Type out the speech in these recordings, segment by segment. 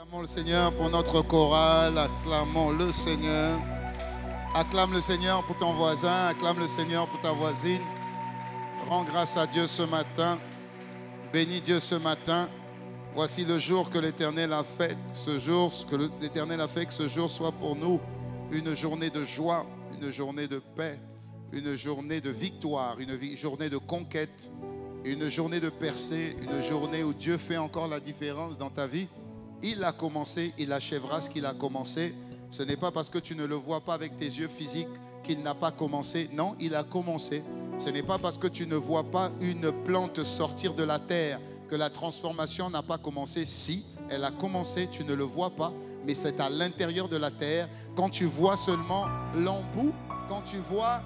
Acclamons le Seigneur pour notre chorale, acclamons le Seigneur. Acclame le Seigneur pour ton voisin, acclame le Seigneur pour ta voisine. Rends grâce à Dieu ce matin, bénis Dieu ce matin. Voici le jour que l'Éternel a fait, que ce jour soit pour nous une journée de joie, une journée de paix, une journée de victoire, une journée de conquête, une journée de percée, une journée où Dieu fait encore la différence dans ta vie. Il a commencé, il achèvera ce qu'il a commencé. Ce n'est pas parce que tu ne le vois pas avec tes yeux physiques qu'il n'a pas commencé. Non, il a commencé. Ce n'est pas parce que tu ne vois pas une plante sortir de la terre que la transformation n'a pas commencé. Si, elle a commencé, tu ne le vois pas, mais c'est à l'intérieur de la terre. Quand tu vois seulement l'embout, quand tu vois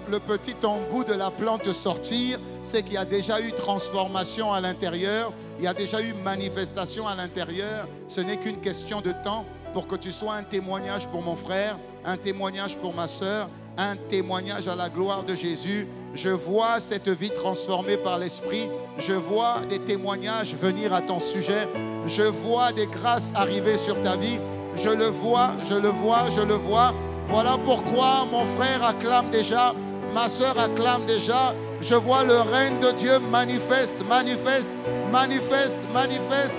le petit embout de la plante sortir, c'est qu'il y a déjà eu transformation à l'intérieur, il y a déjà eu manifestation à l'intérieur. Ce n'est qu'une question de temps pour que tu sois un témoignage pour mon frère, un témoignage pour ma soeur, un témoignage à la gloire de Jésus. Je vois cette vie transformée par l'Esprit. Je vois des témoignages venir à ton sujet. Je vois des grâces arriver sur ta vie. Je le vois, je le vois, je le vois. Voilà pourquoi mon frère acclame déjà, ma soeur acclame déjà. Je vois le règne de Dieu manifeste, manifeste, manifeste, manifeste,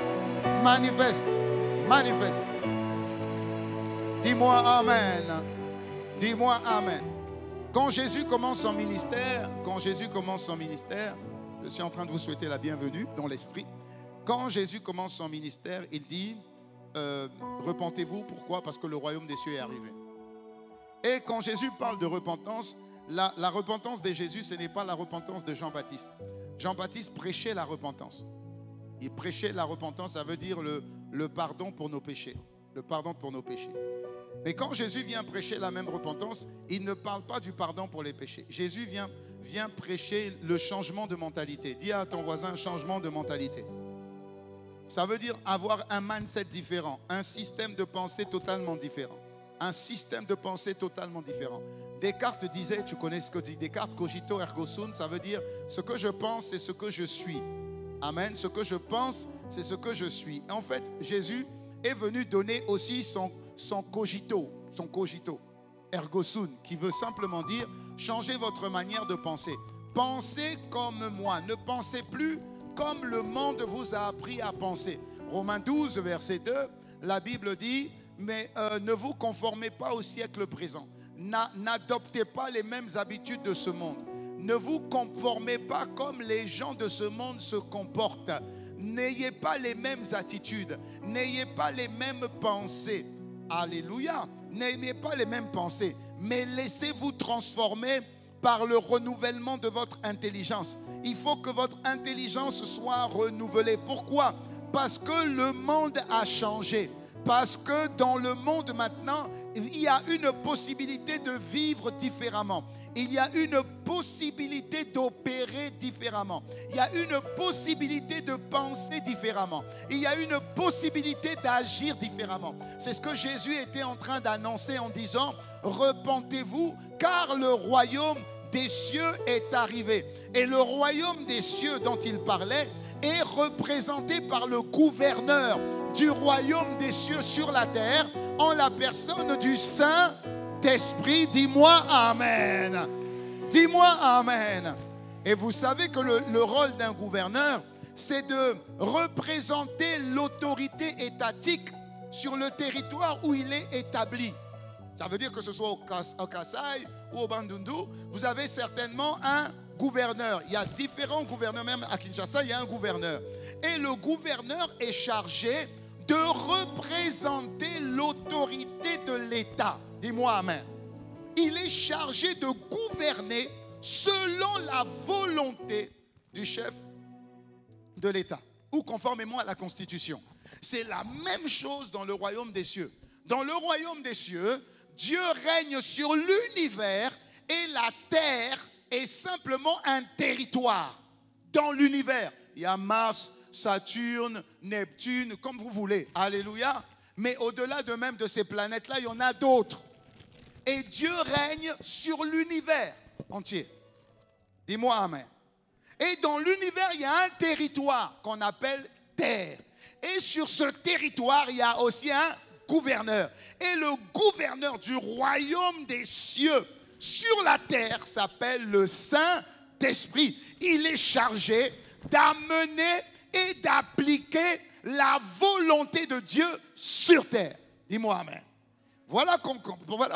manifeste, manifeste. Dis-moi Amen. Dis-moi Amen. Quand Jésus commence son ministère, je suis en train de vous souhaiter la bienvenue dans l'esprit. Quand Jésus commence son ministère, il dit, repentez-vous. Pourquoi? Parce que le royaume des cieux est arrivé. Et quand Jésus parle de repentance, la repentance de Jésus, ce n'est pas la repentance de Jean-Baptiste. Jean-Baptiste prêchait la repentance. Il prêchait la repentance, ça veut dire le pardon pour nos péchés. Le pardon pour nos péchés. Mais quand Jésus vient prêcher la même repentance, il ne parle pas du pardon pour les péchés. Jésus vient prêcher le changement de mentalité. Dis à ton voisin, un changement de mentalité. Ça veut dire avoir un mindset différent, un système de pensée totalement différent. Un système de pensée totalement différent. Descartes disait, tu connais ce que dit Descartes, cogito ergo sum, ça veut dire ce que je pense, c'est ce que je suis. Amen. Ce que je pense, c'est ce que je suis. En fait, Jésus est venu donner aussi son cogito, ergo sum, qui veut simplement dire changer votre manière de penser. Pensez comme moi, ne pensez plus comme le monde vous a appris à penser. Romains 12, verset 2, la Bible dit, mais ne vous conformez pas au siècle présent. N'adoptez pas les mêmes habitudes de ce monde. Ne vous conformez pas comme les gens de ce monde se comportent. N'ayez pas les mêmes attitudes. N'ayez pas les mêmes pensées. Alléluia. N'ayez pas les mêmes pensées. Mais laissez-vous transformer par le renouvellement de votre intelligence. Il faut que votre intelligence soit renouvelée. Pourquoi? Parce que le monde a changé. Parce que dans le monde maintenant, il y a une possibilité de vivre différemment. Il y a une possibilité d'opérer différemment. Il y a une possibilité de penser différemment. Il y a une possibilité d'agir différemment. C'est ce que Jésus était en train d'annoncer en disant, repentez-vous car le royaume des cieux est arrivé. Et le royaume des cieux dont il parlait est représenté par le gouverneur du royaume des cieux sur la terre en la personne du Saint-Esprit. Dis-moi Amen. Dis-moi Amen. Et vous savez que le rôle d'un gouverneur, c'est de représenter l'autorité étatique sur le territoire où il est établi. Ça veut dire que ce soit au Kasaï ou au Bandundu, vous avez certainement un gouverneur. Il y a différents gouverneurs, même à Kinshasa, il y a un gouverneur. Et le gouverneur est chargé de représenter l'autorité de l'État. Dis-moi Amen. Il est chargé de gouverner selon la volonté du chef de l'État ou conformément à la Constitution. C'est la même chose dans le royaume des cieux. Dans le royaume des cieux, Dieu règne sur l'univers et la terre est simplement un territoire. Dans l'univers, il y a Mars, Saturne, Neptune, comme vous voulez. Alléluia. Mais au-delà de même de ces planètes-là, il y en a d'autres. Et Dieu règne sur l'univers entier. Dis-moi Amen. Et dans l'univers, il y a un territoire qu'on appelle terre. Et sur ce territoire, il y a aussi un gouverneur. Et le gouverneur du royaume des cieux sur la terre s'appelle le Saint-Esprit. Il est chargé d'amener et d'appliquer la volonté de Dieu sur terre. Dis-moi amen. Voilà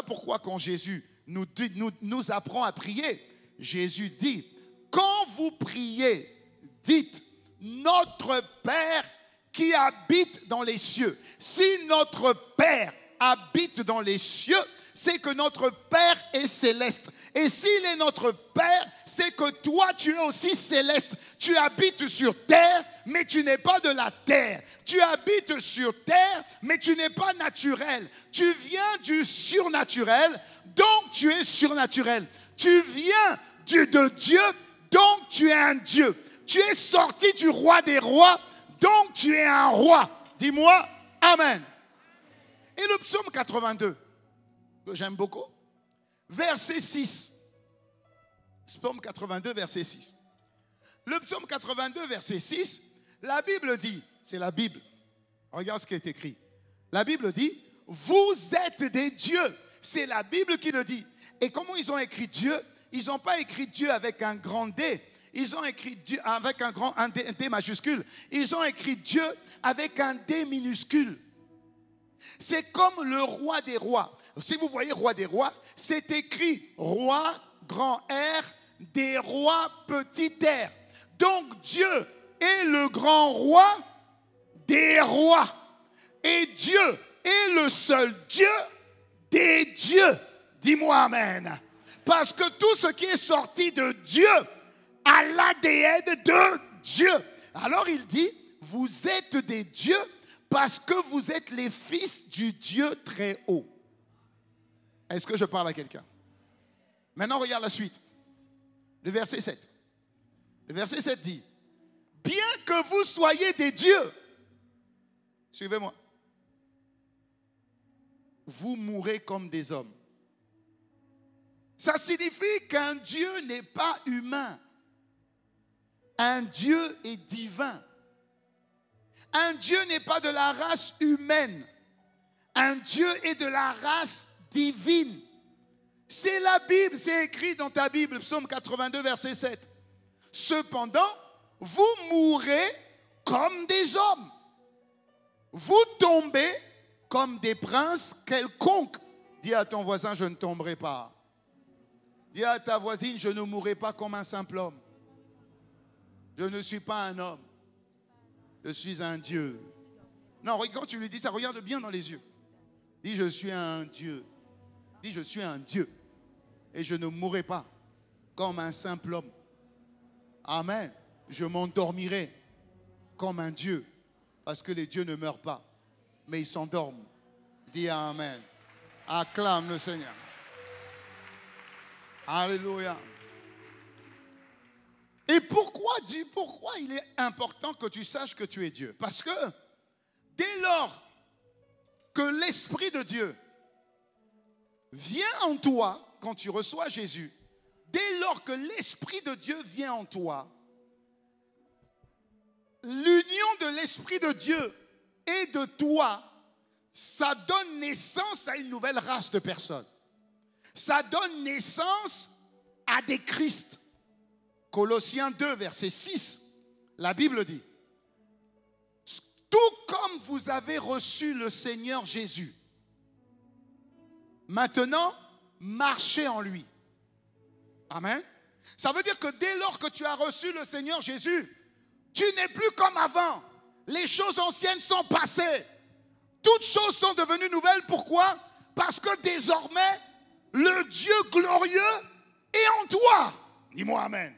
pourquoi quand Jésus nous apprend à prier, Jésus dit, quand vous priez, dites, notre Père qui habite dans les cieux. Si notre Père habite dans les cieux, c'est que notre Père est céleste. Et s'il est notre Père, c'est que toi, tu es aussi céleste. Tu habites sur terre, mais tu n'es pas de la terre. Tu habites sur terre, mais tu n'es pas naturel. Tu viens du surnaturel, donc tu es surnaturel. Tu viens de Dieu, donc tu es un Dieu. Tu es sorti du roi des rois, donc tu es un roi. Dis-moi, amen. Et le psaume 82, que j'aime beaucoup, verset 6. Psaume 82, verset 6. Le psaume 82, verset 6, la Bible dit, c'est la Bible, regarde ce qui est écrit. La Bible dit, vous êtes des dieux. C'est la Bible qui le dit. Et comment ils ont écrit Dieu? Ils n'ont pas écrit Dieu avec un grand D. Ils ont écrit Dieu avec un D majuscule. Ils ont écrit Dieu avec un D minuscule. C'est comme le roi des rois. Si vous voyez roi des rois, c'est écrit roi, grand R, des rois, petit r. Donc Dieu est le grand roi des rois. Et Dieu est le seul Dieu des dieux. Dis-moi amen. Parce que tout ce qui est sorti de Dieu a l'ADN de Dieu. Alors il dit, vous êtes des dieux parce que vous êtes les fils du Dieu très haut. Est-ce que je parle à quelqu'un? Maintenant, regarde la suite. Le verset 7. Le verset 7 dit, bien que vous soyez des dieux, suivez-moi, vous mourrez comme des hommes. Ça signifie qu'un Dieu n'est pas humain. Un Dieu est divin. Un Dieu n'est pas de la race humaine. Un Dieu est de la race divine. C'est la Bible, c'est écrit dans ta Bible, psaume 82, verset 7. Cependant, vous mourrez comme des hommes. Vous tombez comme des princes quelconques. Dis à ton voisin, je ne tomberai pas. Dis à ta voisine, je ne mourrai pas comme un simple homme. Je ne suis pas un homme. Je suis un Dieu. Non, quand tu lui dis ça, regarde bien dans les yeux. Dis, je suis un Dieu. Dis, je suis un Dieu. Et je ne mourrai pas comme un simple homme. Amen. Je m'endormirai comme un Dieu. Parce que les dieux ne meurent pas, mais ils s'endorment. Dis amen. Acclame le Seigneur. Alléluia. Et pourquoi il est important que tu saches que tu es Dieu? Parce que dès lors que l'Esprit de Dieu vient en toi, quand tu reçois Jésus, dès lors que l'Esprit de Dieu vient en toi, l'union de l'Esprit de Dieu et de toi, ça donne naissance à une nouvelle race de personnes. Ça donne naissance à des Christ. Colossiens 2, verset 6, la Bible dit, tout comme vous avez reçu le Seigneur Jésus, maintenant, marchez en lui. Amen. Ça veut dire que dès lors que tu as reçu le Seigneur Jésus, tu n'es plus comme avant. Les choses anciennes sont passées. Toutes choses sont devenues nouvelles. Pourquoi? Parce que désormais, le Dieu glorieux est en toi. Dis-moi amen.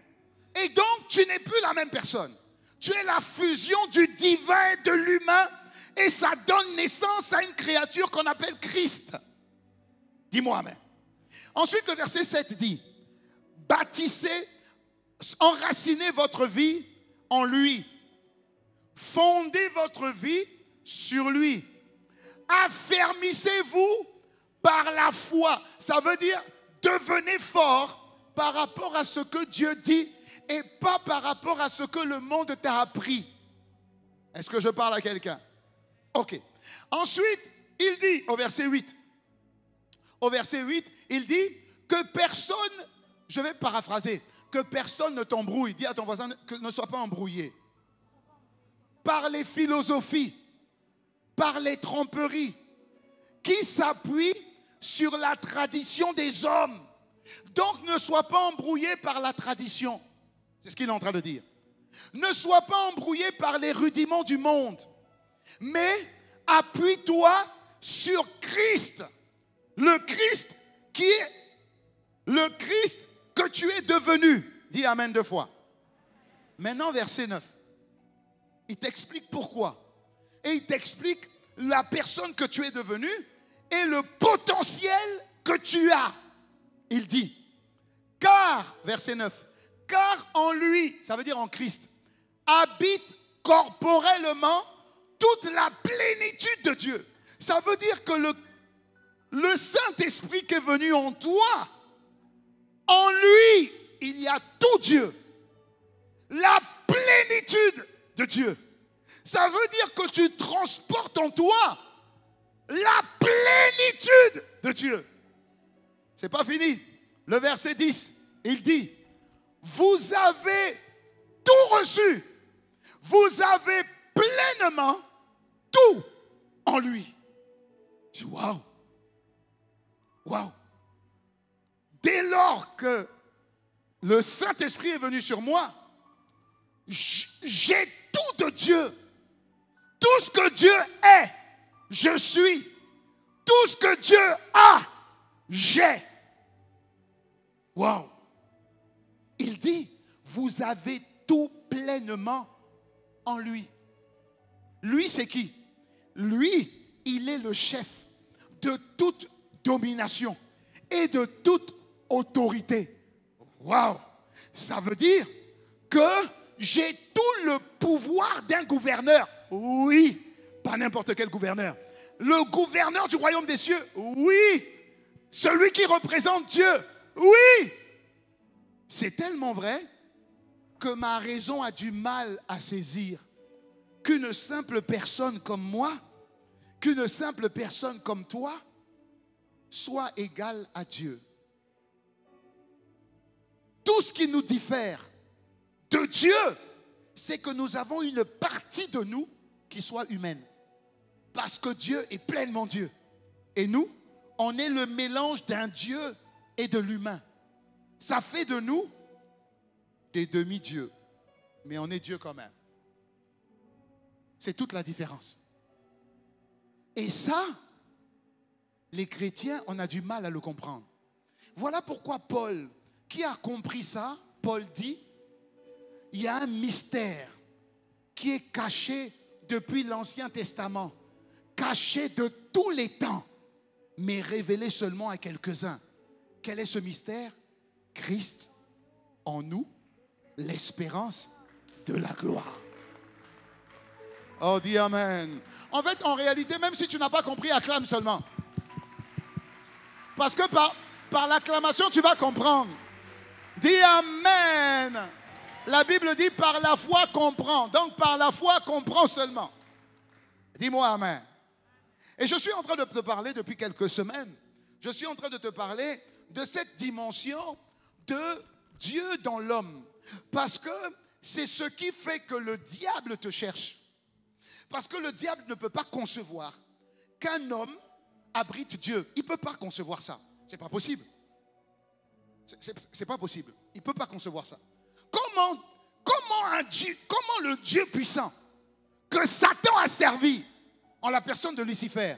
Et donc, tu n'es plus la même personne. Tu es la fusion du divin et de l'humain. Et ça donne naissance à une créature qu'on appelle Christ. Dis-moi amen. Ensuite, le verset 7 dit, bâtissez, enracinez votre vie en lui. Fondez votre vie sur lui. Affermissez-vous par la foi. Ça veut dire, devenez fort par rapport à ce que Dieu dit et pas par rapport à ce que le monde t'a appris. Est-ce que je parle à quelqu'un? Ok. Ensuite, il dit au verset 8, il dit que personne, je vais paraphraser, que personne ne t'embrouille. Dis à ton voisin que ne sois pas embrouillé par les philosophies, par les tromperies qui s'appuient sur la tradition des hommes. Donc ne sois pas embrouillé par la tradition. C'est ce qu'il est en train de dire. Ne sois pas embrouillé par les rudiments du monde, mais appuie-toi sur Christ. Le Christ qui est le Christ que tu es devenu. Dis Amen 2 fois. Maintenant, verset 9. Il t'explique pourquoi. Et il t'explique la personne que tu es devenu et le potentiel que tu as. Il dit, car, verset 9, car en lui, ça veut dire en Christ, habite corporellement toute la plénitude de Dieu. Ça veut dire que le Saint-Esprit qui est venu en toi, en lui, il y a tout Dieu. La plénitude de Dieu. Ça veut dire que tu transportes en toi la plénitude de Dieu. C'est pas fini. Le verset 10, il dit, vous avez tout reçu. Vous avez pleinement tout en lui. Je dis, waouh. Waouh. Dès lors que le Saint-Esprit est venu sur moi, j'ai tout de Dieu. Tout ce que Dieu est, je suis. Tout ce que Dieu a, j'ai. Waouh. Il dit, vous avez tout pleinement en lui. Lui, c'est qui? Lui, il est le chef de toute domination et de toute autorité. Waouh! Ça veut dire que j'ai tout le pouvoir d'un gouverneur. Oui, pas n'importe quel gouverneur. Le gouverneur du royaume des cieux. Oui. Celui qui représente Dieu. Oui. C'est tellement vrai que ma raison a du mal à saisir qu'une simple personne comme moi, qu'une simple personne comme toi, soit égale à Dieu. Tout ce qui nous diffère de Dieu, c'est que nous avons une partie de nous qui soit humaine. Parce que Dieu est pleinement Dieu. Et nous, on est le mélange d'un Dieu et de l'humain. Ça fait de nous des demi-dieux. Mais on est Dieu quand même. C'est toute la différence. Et ça, les chrétiens, on a du mal à le comprendre. Voilà pourquoi Paul, qui a compris ça, Paul dit, il y a un mystère qui est caché depuis l'Ancien Testament, caché de tous les temps, mais révélé seulement à quelques-uns. Quel est ce mystère? Christ en nous, l'espérance de la gloire. Oh, dis Amen. En fait, en réalité, même si tu n'as pas compris, acclame seulement. Parce que par l'acclamation, tu vas comprendre. Dis Amen. La Bible dit par la foi comprend. Donc par la foi comprend seulement. Dis-moi Amen. Et je suis en train de te parler depuis quelques semaines. Je suis en train de te parler de cette dimension de Dieu dans l'homme. Parce que c'est ce qui fait que le diable te cherche. Parce que le diable ne peut pas concevoir qu'un homme abrite Dieu. Il ne peut pas concevoir ça. Ce n'est pas possible. C'est pas possible. Il ne peut pas concevoir ça. Comment le Dieu puissant que Satan a servi en la personne de Lucifer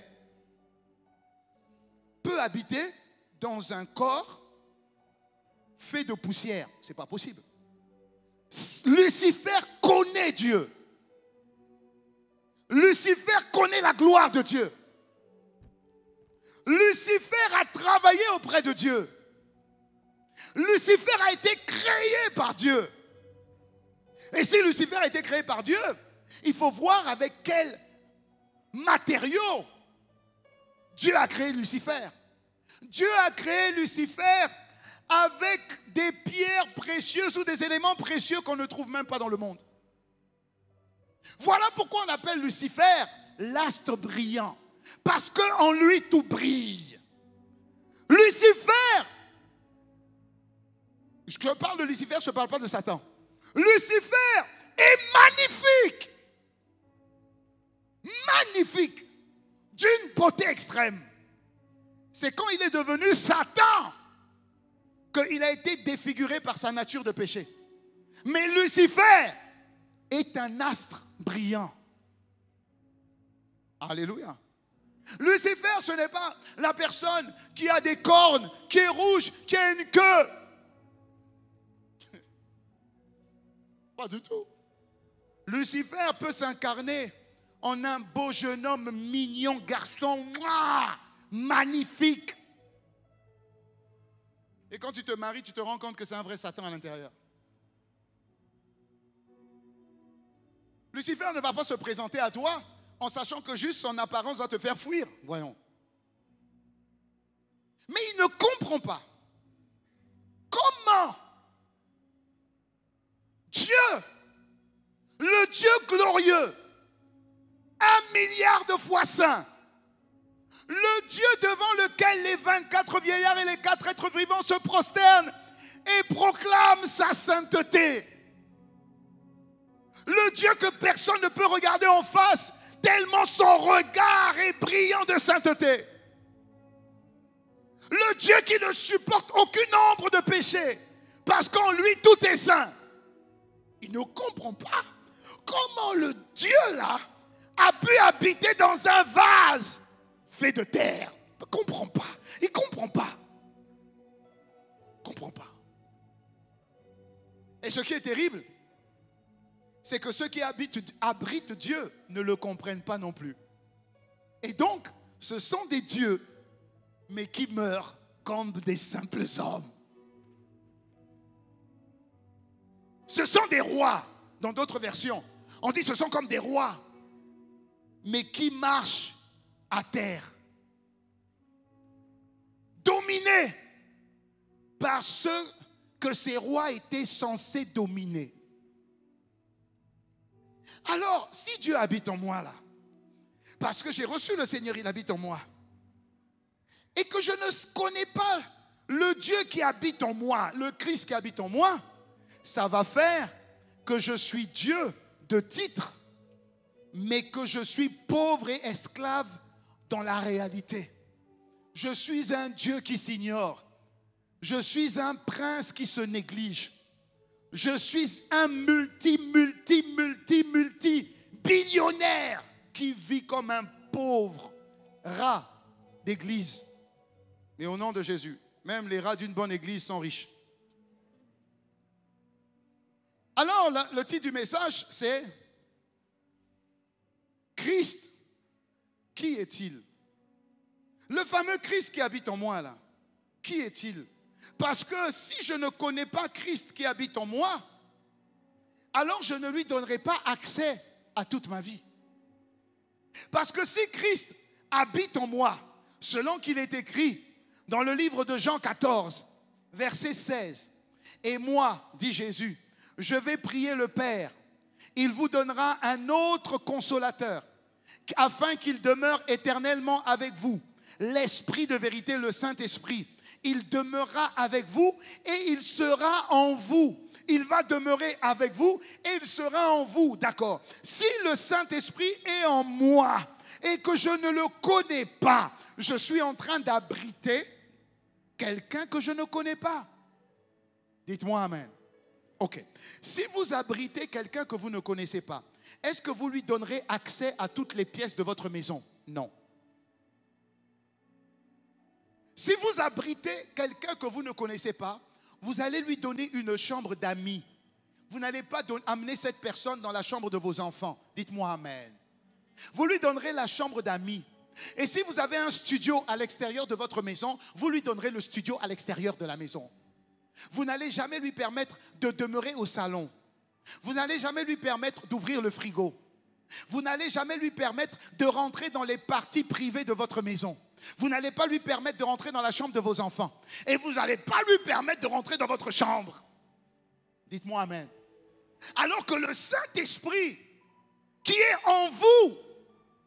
peut habiter dans un corps fait de poussière? Ce n'est pas possible. Lucifer connaît Dieu. Lucifer connaît la gloire de Dieu. Lucifer a travaillé auprès de Dieu. Lucifer a été créé par Dieu. Et si Lucifer a été créé par Dieu, il faut voir avec quel matériau Dieu a créé Lucifer. Dieu a créé Lucifer avec des pierres précieuses ou des éléments précieux qu'on ne trouve même pas dans le monde. Voilà pourquoi on appelle Lucifer l'astre brillant. Parce qu'en lui tout brille. Lucifer, je parle de Lucifer, je ne parle pas de Satan. Lucifer est magnifique. Magnifique. D'une beauté extrême. C'est quand il est devenu Satan qu'il a été défiguré par sa nature de péché. Mais Lucifer est un astre brillant. Alléluia. Lucifer, ce n'est pas la personne qui a des cornes, qui est rouge, qui a une queue. Pas du tout. Lucifer peut s'incarner en un beau jeune homme mignon, garçon, magnifique. Et quand tu te maries, tu te rends compte que c'est un vrai Satan à l'intérieur. Lucifer ne va pas se présenter à toi en sachant que juste son apparence va te faire fuir. Voyons. Mais il ne comprend pas comment Dieu, le Dieu glorieux, 1 milliard de fois saint, le Dieu devant lequel les 24 vieillards et les 4 êtres vivants se prosternent et proclament sa sainteté. Le Dieu que personne ne peut regarder en face, tellement son regard est brillant de sainteté. Le Dieu qui ne supporte aucune ombre de péché, parce qu'en lui tout est saint. Il ne comprend pas comment le Dieu là a pu habiter dans un vase fait de terre. Il ne comprend pas. Il ne comprend pas. Il ne comprend pas. Et ce qui est terrible, c'est que ceux qui abritent Dieu ne le comprennent pas non plus. Et donc, ce sont des dieux, mais qui meurent comme des simples hommes. Ce sont des rois, dans d'autres versions. On dit ce sont comme des rois, mais qui marchent à terre. Dominés par ceux que ces rois étaient censés dominer. Alors, si Dieu habite en moi là, parce que j'ai reçu le Seigneur, il habite en moi, et que je ne connais pas le Dieu qui habite en moi, le Christ qui habite en moi, ça va faire que je suis Dieu de titre, mais que je suis pauvre et esclave dans la réalité. Je suis un Dieu qui s'ignore. Je suis un prince qui se néglige. Je suis un multi billionnaire qui vit comme un pauvre rat d'église. Mais au nom de Jésus, même les rats d'une bonne église sont riches. Alors, le titre du message, c'est Christ, qui est-il? Le fameux Christ qui habite en moi, là, qui est-il? Parce que si je ne connais pas Christ qui habite en moi, alors je ne lui donnerai pas accès à toute ma vie. Parce que si Christ habite en moi, selon qu'il est écrit dans le livre de Jean 14, verset 16, « Et moi, dit Jésus, je vais prier le Père, il vous donnera un autre consolateur, afin qu'il demeure éternellement avec vous, l'Esprit de vérité, le Saint-Esprit. Il demeurera avec vous et il sera en vous. Il va demeurer avec vous et il sera en vous. D'accord. Si le Saint-Esprit est en moi et que je ne le connais pas, je suis en train d'abriter quelqu'un que je ne connais pas. Dites-moi amen. Ok. Si vous abritez quelqu'un que vous ne connaissez pas, est-ce que vous lui donnerez accès à toutes les pièces de votre maison? Non. Si vous abritez quelqu'un que vous ne connaissez pas, vous allez lui donner une chambre d'amis. Vous n'allez pas amener cette personne dans la chambre de vos enfants. Dites-moi amen. Vous lui donnerez la chambre d'amis. Et si vous avez un studio à l'extérieur de votre maison, vous lui donnerez le studio à l'extérieur de la maison. Vous n'allez jamais lui permettre de demeurer au salon. Vous n'allez jamais lui permettre d'ouvrir le frigo. Vous n'allez jamais lui permettre de rentrer dans les parties privées de votre maison. Vous n'allez pas lui permettre de rentrer dans la chambre de vos enfants. Et vous n'allez pas lui permettre de rentrer dans votre chambre. Dites-moi amen. Alors que le Saint-Esprit qui est en vous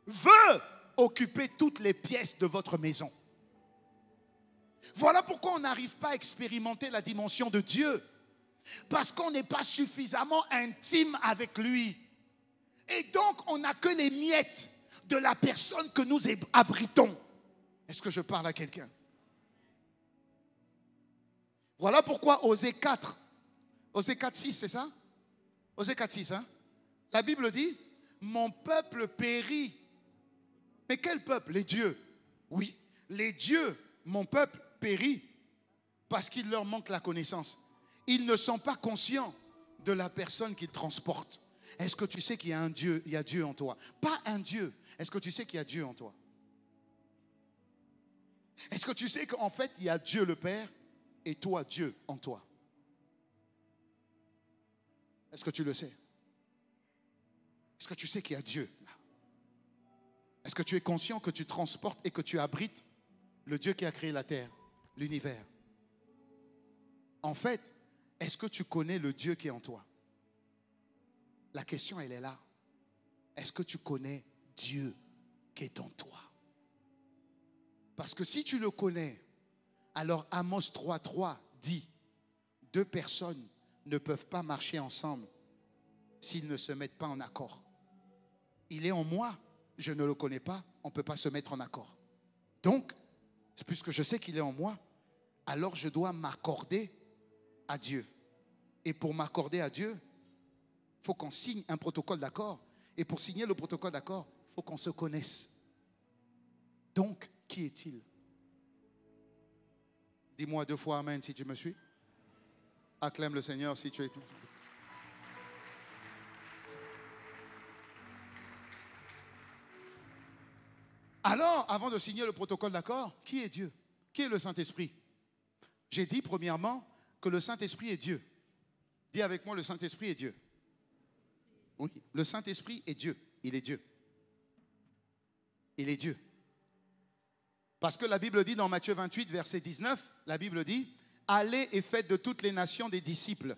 veut occuper toutes les pièces de votre maison. Voilà pourquoi on n'arrive pas à expérimenter la dimension de Dieu. Parce qu'on n'est pas suffisamment intime avec lui. Et donc, on n'a que les miettes de la personne que nous abritons. Est-ce que je parle à quelqu'un? Voilà pourquoi Osée 4, 6, c'est ça? Osée 4, 6, hein? La Bible dit, mon peuple périt. Mais quel peuple? Les dieux. Oui, les dieux, mon peuple périt parce qu'il leur manque la connaissance. Ils ne sont pas conscients de la personne qu'ils transportent. Est-ce que tu sais qu'il y a un Dieu, il y a Dieu en toi? Pas un Dieu. Est-ce que tu sais qu'il y a Dieu en toi? Est-ce que tu sais qu'en fait, il y a Dieu le Père et toi, Dieu en toi? Est-ce que tu le sais? Est-ce que tu sais qu'il y a Dieu là? Est-ce que tu es conscient que tu transportes et que tu abrites le Dieu qui a créé la terre, l'univers? En fait, est-ce que tu connais le Dieu qui est en toi? La question, elle est là. Est-ce que tu connais Dieu qui est en toi? Parce que si tu le connais, alors Amos 3:3 dit, 2 personnes ne peuvent pas marcher ensemble s'ils ne se mettent pas en accord. Il est en moi, je ne le connais pas, on ne peut pas se mettre en accord. Donc, puisque je sais qu'il est en moi, alors je dois m'accorder à Dieu. Et pour m'accorder à Dieu, il faut qu'on signe un protocole d'accord. Et pour signer le protocole d'accord, il faut qu'on se connaisse. Donc, qui est-il? Dis-moi 2 fois Amen si tu me suis. Acclame le Seigneur si tu es... Alors, avant de signer le protocole d'accord, qui est Dieu? Qui est le Saint-Esprit? J'ai dit premièrement que le Saint-Esprit est Dieu. Dis avec moi, le Saint-Esprit est Dieu. Oui, le Saint-Esprit est Dieu. Il est Dieu. Il est Dieu. Parce que la Bible dit dans Matthieu 28, verset 19, la Bible dit, allez et faites de toutes les nations des disciples,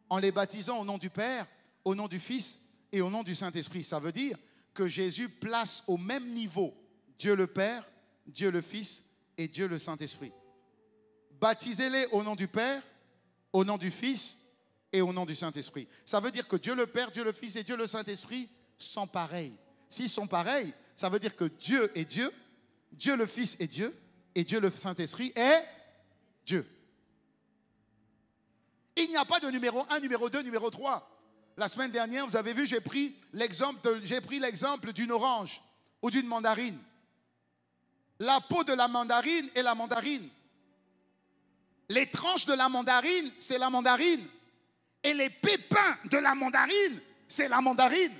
en les baptisant au nom du Père, au nom du Fils et au nom du Saint-Esprit. Ça veut dire que Jésus place au même niveau Dieu le Père, Dieu le Fils et Dieu le Saint-Esprit. Baptisez-les au nom du Père, au nom du Fils et au nom du Saint-Esprit. Ça veut dire que Dieu le Père, Dieu le Fils et Dieu le Saint-Esprit sont pareils. S'ils sont pareils, ça veut dire que Dieu est Dieu, Dieu le Fils est Dieu et Dieu le Saint-Esprit est Dieu. Il n'y a pas de numéro 1, numéro 2, numéro 3. La semaine dernière, vous avez vu, j'ai pris l'exemple d'une orange ou d'une mandarine. La peau de la mandarine est la mandarine. Les tranches de la mandarine, c'est la mandarine. Et les pépins de la mandarine, c'est la mandarine.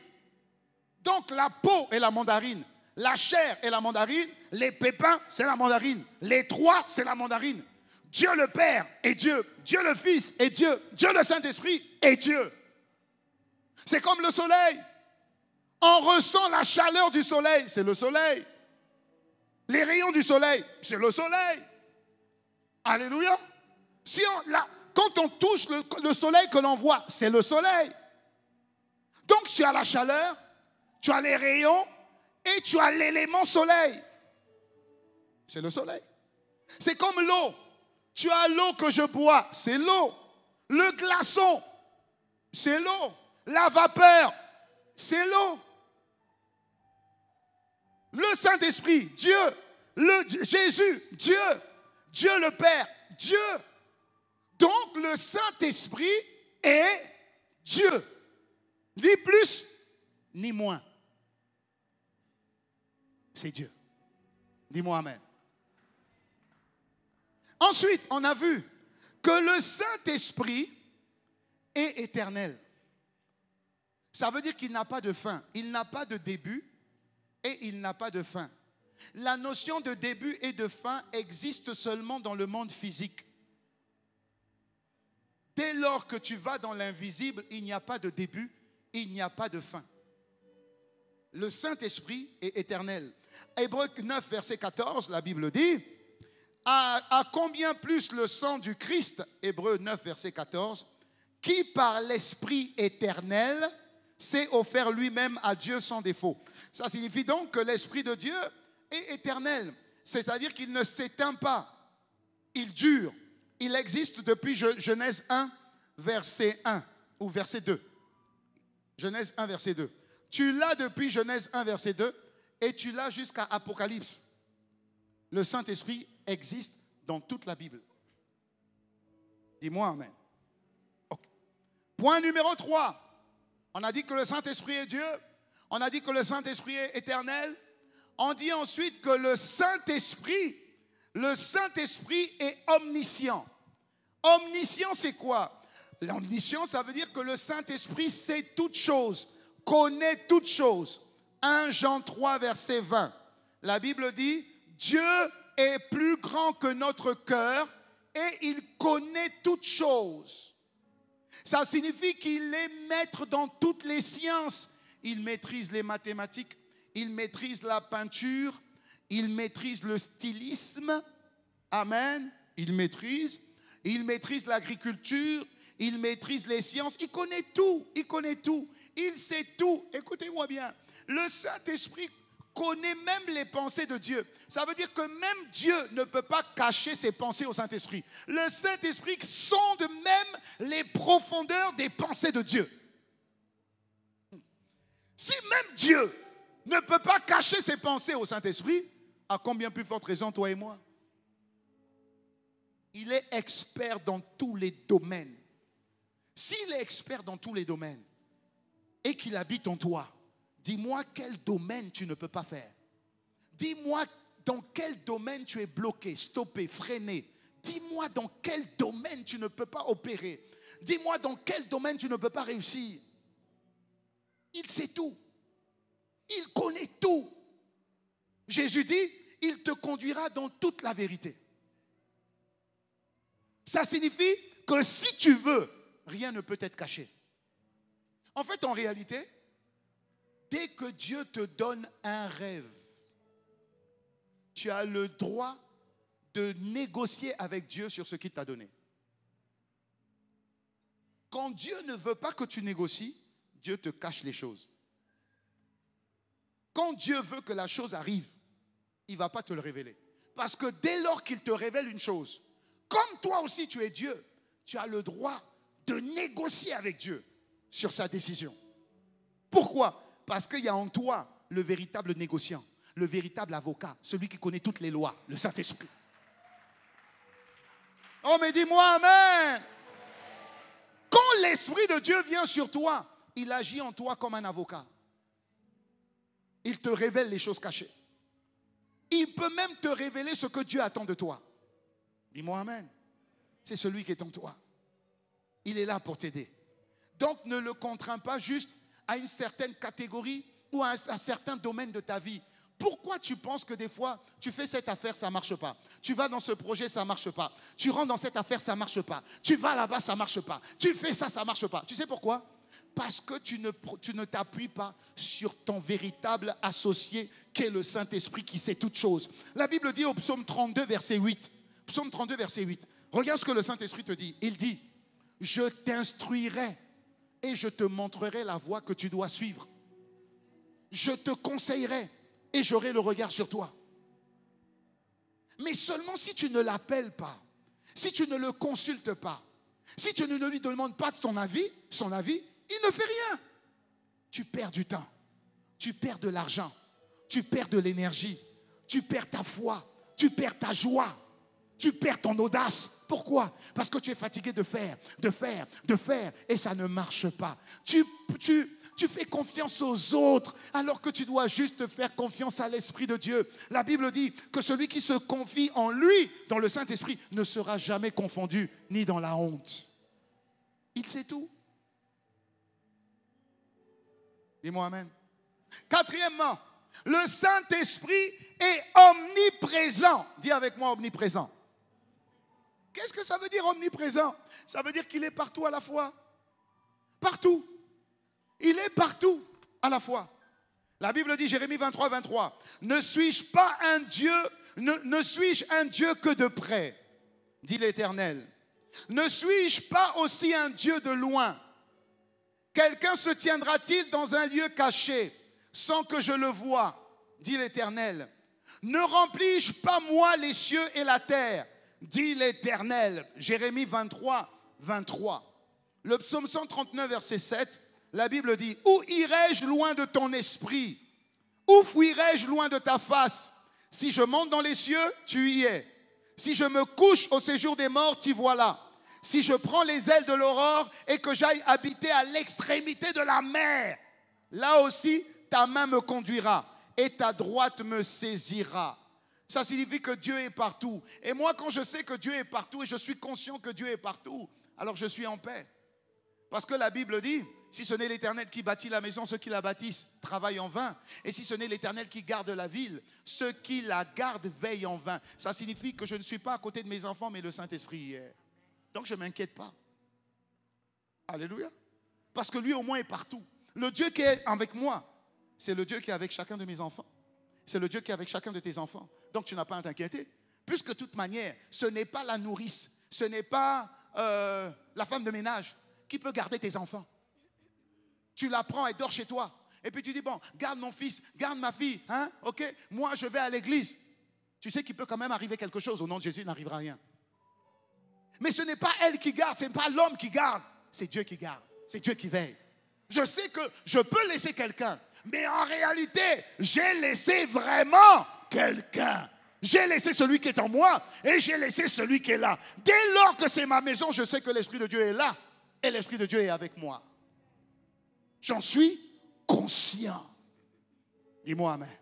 Donc la peau est la mandarine, la chair est la mandarine, les pépins, c'est la mandarine. Les 3, c'est la mandarine. Dieu le Père est Dieu, Dieu le Fils est Dieu, Dieu le Saint-Esprit est Dieu. C'est comme le soleil. On ressent la chaleur du soleil, c'est le soleil. Les rayons du soleil, c'est le soleil. Alléluia. Quand on touche le soleil que l'on voit, c'est le soleil. Donc tu as la chaleur, tu as les rayons et tu as l'élément soleil. C'est le soleil. C'est comme l'eau. Tu as l'eau que je bois, c'est l'eau. Le glaçon, c'est l'eau. La vapeur, c'est l'eau. Le Saint-Esprit, Dieu. Jésus, Dieu. Dieu le Père, Dieu. Donc le Saint-Esprit est Dieu. Ni plus, ni moins. C'est Dieu. Dis-moi Amen. Ensuite, on a vu que le Saint-Esprit est éternel. Ça veut dire qu'il n'a pas de fin. Il n'a pas de début et il n'a pas de fin. La notion de début et de fin existe seulement dans le monde physique. Dès lors que tu vas dans l'invisible, il n'y a pas de début, il n'y a pas de fin. Le Saint-Esprit est éternel. Hébreux 9, verset 14, la Bible dit, à combien plus le sang du Christ, Hébreux 9, verset 14, qui par l'Esprit éternel s'est offert lui-même à Dieu sans défaut. Ça signifie donc que l'Esprit de Dieu est éternel. C'est-à-dire qu'il ne s'éteint pas. Il dure. Il existe depuis Genèse 1, verset 1 ou verset 2. Genèse 1, verset 2. Tu l'as depuis Genèse 1, verset 2 et tu l'as jusqu'à Apocalypse. Le Saint-Esprit existe dans toute la Bible. Dis-moi amen. Okay. Point numéro 3. On a dit que le Saint-Esprit est Dieu. On a dit que le Saint-Esprit est éternel. On dit ensuite que le Saint-Esprit est omniscient. Omniscient, c'est quoi? L'omniscience, ça veut dire que le Saint-Esprit sait toutes choses, connaît toutes choses. 1 Jean 3, verset 20. La Bible dit, Dieu est plus grand que notre cœur et il connaît toutes choses. Ça signifie qu'il est maître dans toutes les sciences. Il maîtrise les mathématiques, il maîtrise la peinture, il maîtrise le stylisme. Amen. Il maîtrise l'agriculture, il maîtrise les sciences. Il connaît tout, il sait tout. Écoutez-moi bien. Le Saint-Esprit connaît même les pensées de Dieu. Ça veut dire que même Dieu ne peut pas cacher ses pensées au Saint-Esprit. Le Saint-Esprit sonde même les profondeurs des pensées de Dieu. Si même Dieu ne peut pas cacher ses pensées au Saint-Esprit, à combien plus forte raison toi et moi? Il est expert dans tous les domaines. S'il est expert dans tous les domaines et qu'il habite en toi, dis-moi quel domaine tu ne peux pas faire. Dis-moi dans quel domaine tu es bloqué, stoppé, freiné. Dis-moi dans quel domaine tu ne peux pas opérer. Dis-moi dans quel domaine tu ne peux pas réussir. Il sait tout. Il connaît tout. Jésus dit, il te conduira dans toute la vérité. Ça signifie que si tu veux, rien ne peut être caché. En fait, en réalité, dès que Dieu te donne un rêve, tu as le droit de négocier avec Dieu sur ce qu'il t'a donné. Quand Dieu ne veut pas que tu négocies, Dieu te cache les choses. Quand Dieu veut que la chose arrive, il ne va pas te le révéler. Parce que dès lors qu'il te révèle une chose, comme toi aussi tu es Dieu, tu as le droit de négocier avec Dieu sur sa décision. Pourquoi? Parce qu'il y a en toi le véritable négociant, le véritable avocat, celui qui connaît toutes les lois, le Saint-Esprit. Oh mais dis-moi amen. Quand l'Esprit de Dieu vient sur toi, il agit en toi comme un avocat. Il te révèle les choses cachées. Il peut même te révéler ce que Dieu attend de toi. Dis-moi amen. C'est celui qui est en toi. Il est là pour t'aider. Donc ne le contrains pas juste à une certaine catégorie ou à un certain domaine de ta vie. Pourquoi tu penses que des fois, tu fais cette affaire, ça ne marche pas? Tu vas dans ce projet, ça ne marche pas. Tu rentres dans cette affaire, ça ne marche pas. Tu vas là-bas, ça ne marche pas. Tu fais ça, ça ne marche pas. Tu sais pourquoi? Parce que tu ne t'appuies pas sur ton véritable associé qui est le Saint-Esprit qui sait toutes choses. La Bible dit au psaume 32, verset 8. Psaume 32, verset 8. Regarde ce que le Saint-Esprit te dit. Il dit, je t'instruirai et je te montrerai la voie que tu dois suivre. Je te conseillerai et j'aurai le regard sur toi. Mais seulement si tu ne l'appelles pas, si tu ne le consultes pas, si tu ne lui demandes pas son avis, il ne fait rien. Tu perds du temps, tu perds de l'argent, tu perds de l'énergie, tu perds ta foi, tu perds ta joie, tu perds ton audace. Pourquoi? Parce que tu es fatigué de faire, et ça ne marche pas. Tu fais confiance aux autres alors que tu dois juste faire confiance à l'Esprit de Dieu. La Bible dit que celui qui se confie en lui, dans le Saint-Esprit, ne sera jamais confondu ni dans la honte. Il sait tout. Dis-moi amen. Quatrièmement, le Saint-Esprit est omniprésent. Dis avec moi omniprésent. Qu'est-ce que ça veut dire omniprésent? Ça veut dire qu'il est partout à la fois. Partout. Il est partout à la fois. La Bible dit, Jérémie 23, 23, ne suis-je pas un Dieu, ne suis-je un Dieu que de près, dit l'Éternel. Ne suis-je pas aussi un Dieu de loin? Quelqu'un se tiendra-t-il dans un lieu caché sans que je le voie, dit l'Éternel. Ne remplis-je pas moi les cieux et la terre, dit l'Éternel. Jérémie 23, 23. Le psaume 139, verset 7, la Bible dit, où irai-je loin de ton esprit? Où fuirai-je loin de ta face? Si je monte dans les cieux, tu y es. Si je me couche au séjour des morts, t'y voilà. Si je prends les ailes de l'aurore et que j'aille habiter à l'extrémité de la mer, là aussi, ta main me conduira et ta droite me saisira. Ça signifie que Dieu est partout. Et moi, quand je sais que Dieu est partout et je suis conscient que Dieu est partout, alors je suis en paix. Parce que la Bible dit, si ce n'est l'Éternel qui bâtit la maison, ceux qui la bâtissent travaillent en vain. Et si ce n'est l'Éternel qui garde la ville, ceux qui la gardent veillent en vain. Ça signifie que je ne suis pas à côté de mes enfants, mais le Saint-Esprit y est. Donc je ne m'inquiète pas. Alléluia. Parce que lui au moins est partout. Le Dieu qui est avec moi, c'est le Dieu qui est avec chacun de mes enfants. C'est le Dieu qui est avec chacun de tes enfants. Donc tu n'as pas à t'inquiéter. Puisque de toute manière, ce n'est pas la nourrice, ce n'est pas la femme de ménage qui peut garder tes enfants. Tu la prends et dort chez toi. Et puis tu dis, bon, garde mon fils, garde ma fille. Hein? Ok, moi je vais à l'église. Tu sais qu'il peut quand même arriver quelque chose. Au nom de Jésus, il n'arrivera rien. Mais ce n'est pas elle qui garde, ce n'est pas l'homme qui garde. C'est Dieu qui garde, c'est Dieu qui veille. Je sais que je peux laisser quelqu'un, mais en réalité, j'ai laissé vraiment quelqu'un. J'ai laissé celui qui est en moi et j'ai laissé celui qui est là. Dès lors que c'est ma maison, je sais que l'Esprit de Dieu est là et l'Esprit de Dieu est avec moi. J'en suis conscient. Dis-moi amen.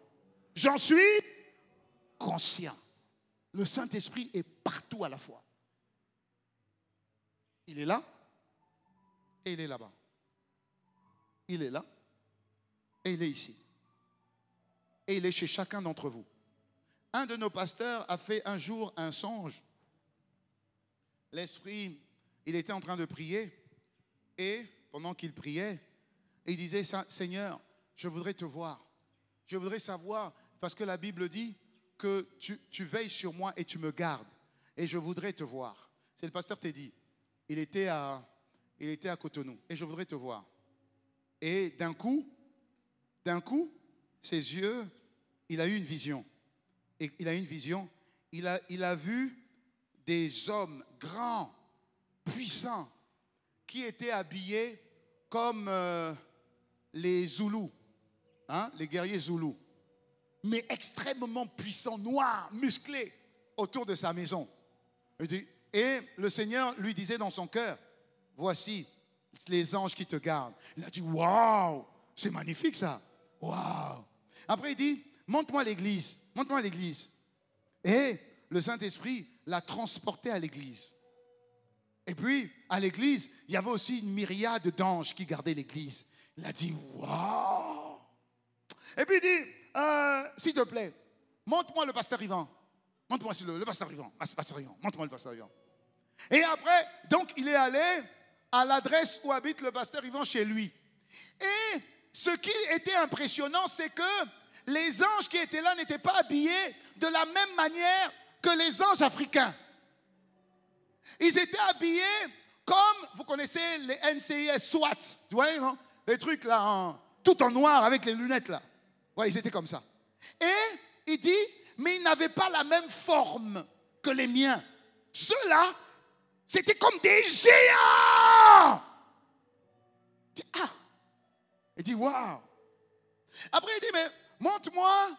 J'en suis conscient. Le Saint-Esprit est partout à la fois. Il est là et il est là-bas. Il est là et il est ici. Et il est chez chacun d'entre vous. Un de nos pasteurs a fait un jour un songe. L'Esprit, il était en train de prier et pendant qu'il priait, il disait, Seigneur, je voudrais te voir. Je voudrais savoir, parce que la Bible dit que tu veilles sur moi et tu me gardes. Et je voudrais te voir. C'est le pasteur Teddy. Il était à Cotonou et je voudrais te voir. Et d'un coup, ses yeux, il a eu une vision. Et il a eu une vision. Il a vu des hommes grands, puissants, qui étaient habillés comme les Zoulous, hein, les guerriers Zoulous, mais extrêmement puissants, noirs, musclés, autour de sa maison. Et le Seigneur lui disait dans son cœur, voici les anges qui te gardent. Il a dit, waouh, c'est magnifique ça. Waouh. Après il dit, montre-moi l'église, montre-moi l'église. Et le Saint-Esprit l'a transporté à l'église. Et puis, à l'église, il y avait aussi une myriade d'anges qui gardaient l'église. Il a dit, waouh. Et puis il dit, s'il te plaît, montre-moi le pasteur Yvan. Montre-moi le pasteur Yvan. Montre-moi le pasteur Yvan. Et après, donc, il est allé à l'adresse où habite le pasteur Yvan chez lui. Et ce qui était impressionnant, c'est que les anges qui étaient là n'étaient pas habillés de la même manière que les anges africains. Ils étaient habillés comme, vous connaissez les NCIS SWAT, vous voyez, non? Les trucs là, tout en noir avec les lunettes là. Ouais, ils étaient comme ça. Et il dit, mais ils n'avaient pas la même forme que les miens. Ceux-là, c'était comme des géants. Il dit, waouh. Après, il dit, mais montre-moi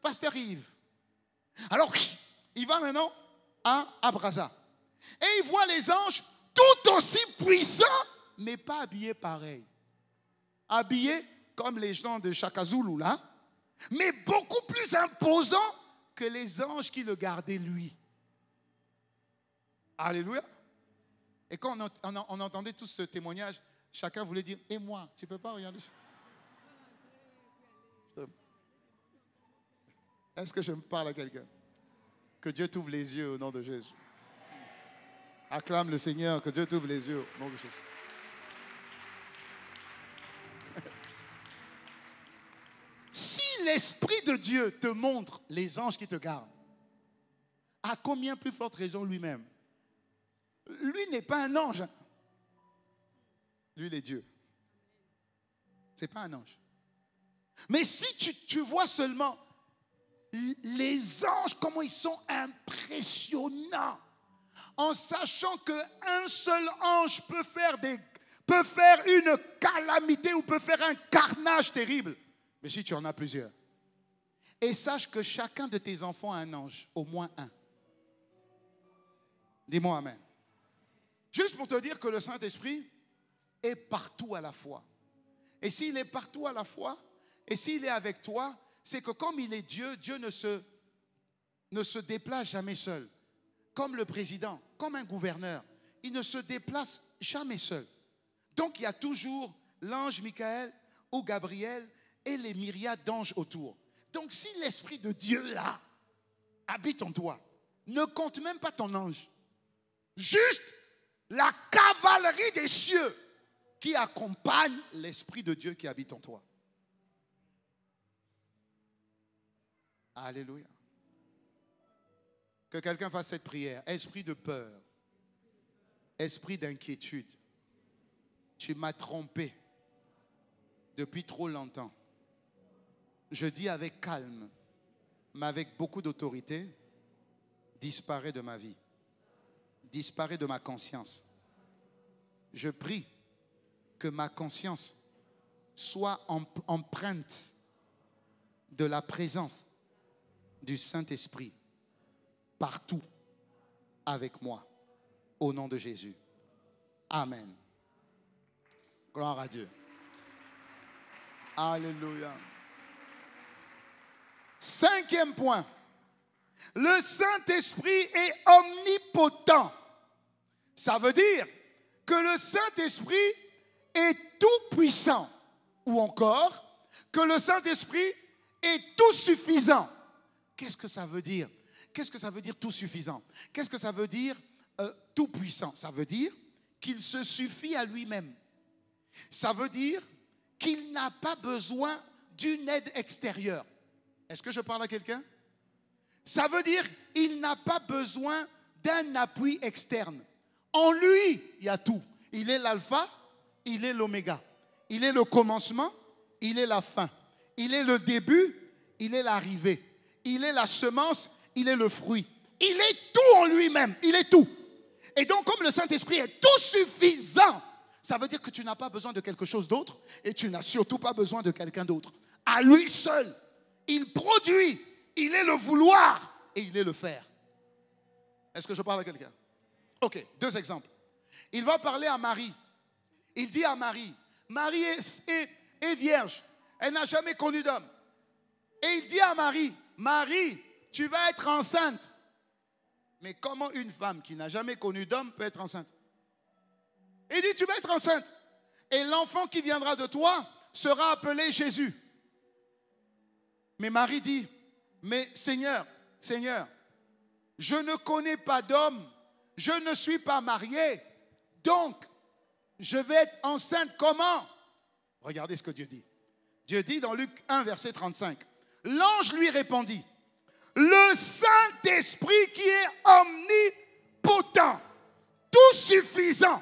Pasteur Yves. Alors, il va maintenant à Brazza. Et il voit les anges tout aussi puissants, mais pas habillés pareil. Habillés comme les gens de Shaka Zulu, là, mais beaucoup plus imposants que les anges qui le gardaient lui. Alléluia. Et quand on entendait tout ce témoignage, chacun voulait dire, et moi, tu ne peux pas regarder ça? Est-ce que je me parle à quelqu'un? Que Dieu t'ouvre les yeux au nom de Jésus. Acclame le Seigneur, que Dieu t'ouvre les yeux au nom de Jésus. Si l'Esprit de Dieu te montre les anges qui te gardent, à combien plus forte raison lui-même? Lui n'est pas un ange. Lui, il est Dieu. Ce n'est pas un ange. Mais si tu vois seulement les anges, comment ils sont impressionnants, en sachant qu'un seul ange peut faire une calamité ou peut faire un carnage terrible. Mais si tu en as plusieurs. Et sache que chacun de tes enfants a un ange, au moins un. Dis-moi amen. Juste pour te dire que le Saint-Esprit est partout à la fois. Et s'il est partout à la fois, et s'il est avec toi, c'est que comme il est Dieu, Dieu ne se déplace jamais seul. Comme le président, comme un gouverneur, il ne se déplace jamais seul. Donc il y a toujours l'ange Michael ou Gabriel et les myriades d'anges autour. Donc si l'Esprit de Dieu là habite en toi, ne compte même pas ton ange. Juste la cavalerie des cieux qui accompagne l'Esprit de Dieu qui habite en toi. Alléluia. Que quelqu'un fasse cette prière. Esprit de peur, esprit d'inquiétude, tu m'as trompé depuis trop longtemps. Je dis avec calme, mais avec beaucoup d'autorité, disparaît de ma vie, disparaît de ma conscience. Je prie que ma conscience soit empreinte de la présence du Saint-Esprit partout avec moi, au nom de Jésus. Amen. Gloire à Dieu. Alléluia. 5e point. Le Saint-Esprit est omnipotent. Ça veut dire que le Saint-Esprit est tout puissant. Ou encore, que le Saint-Esprit est tout suffisant. Qu'est-ce que ça veut dire? Qu'est-ce que ça veut dire tout suffisant? Qu'est-ce que ça veut dire tout puissant? Ça veut dire qu'il se suffit à lui-même. Ça veut dire qu'il n'a pas besoin d'une aide extérieure. Est-ce que je parle à quelqu'un? Ça veut dire qu'il n'a pas besoin d'un appui externe. En lui, il y a tout. Il est l'alpha, il est l'oméga. Il est le commencement, il est la fin. Il est le début, il est l'arrivée. Il est la semence, il est le fruit. Il est tout en lui-même, il est tout. Et donc, comme le Saint-Esprit est tout suffisant, ça veut dire que tu n'as pas besoin de quelque chose d'autre et tu n'as surtout pas besoin de quelqu'un d'autre. À lui seul, il produit, il est le vouloir et il est le faire. Est-ce que je parle à quelqu'un? Ok, 2 exemples. Il va parler à Marie. Il dit à Marie, Marie est vierge, elle n'a jamais connu d'homme. Et il dit à Marie, Marie, tu vas être enceinte. Mais comment une femme qui n'a jamais connu d'homme peut être enceinte? Il dit, tu vas être enceinte. Et l'enfant qui viendra de toi sera appelé Jésus. Mais Marie dit, mais Seigneur, je ne connais pas d'homme, je ne suis pas mariée, donc je vais être enceinte comment? Regardez ce que Dieu dit. Dieu dit dans Luc 1, verset 35. L'ange lui répondit, le Saint-Esprit qui est omnipotent, tout suffisant,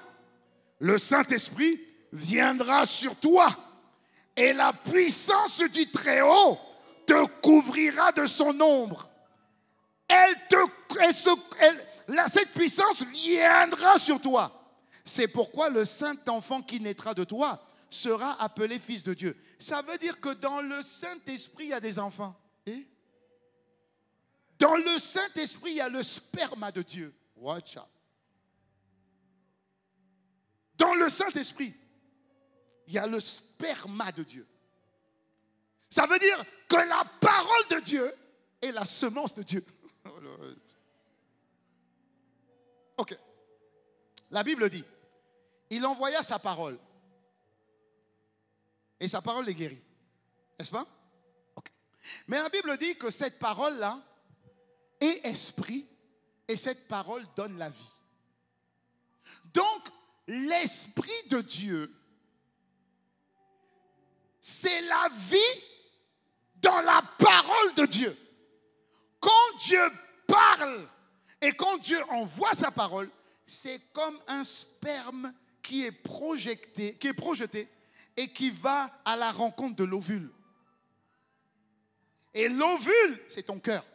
le Saint-Esprit viendra sur toi et la puissance du Très-Haut te couvrira de son ombre. Cette puissance viendra sur toi. C'est pourquoi le Saint-Enfant qui naîtra de toi sera appelé Fils de Dieu. Ça veut dire que dans le Saint-Esprit, il y a des enfants. Et dans le Saint-Esprit, il y a le sperma de Dieu. Watch out. Dans le Saint-Esprit, il y a le sperma de Dieu. Ça veut dire que la parole de Dieu est la semence de Dieu. Ok. La Bible dit, il envoya sa parole. Et sa parole les guérit. N'est-ce pas? Ok. Mais la Bible dit que cette parole-là est esprit et cette parole donne la vie. Donc, l'Esprit de Dieu, c'est la vie dans la parole de Dieu. Quand Dieu parle et quand Dieu envoie sa parole, c'est comme un sperme qui est projeté et qui va à la rencontre de l'ovule. Et l'ovule, c'est ton cœur.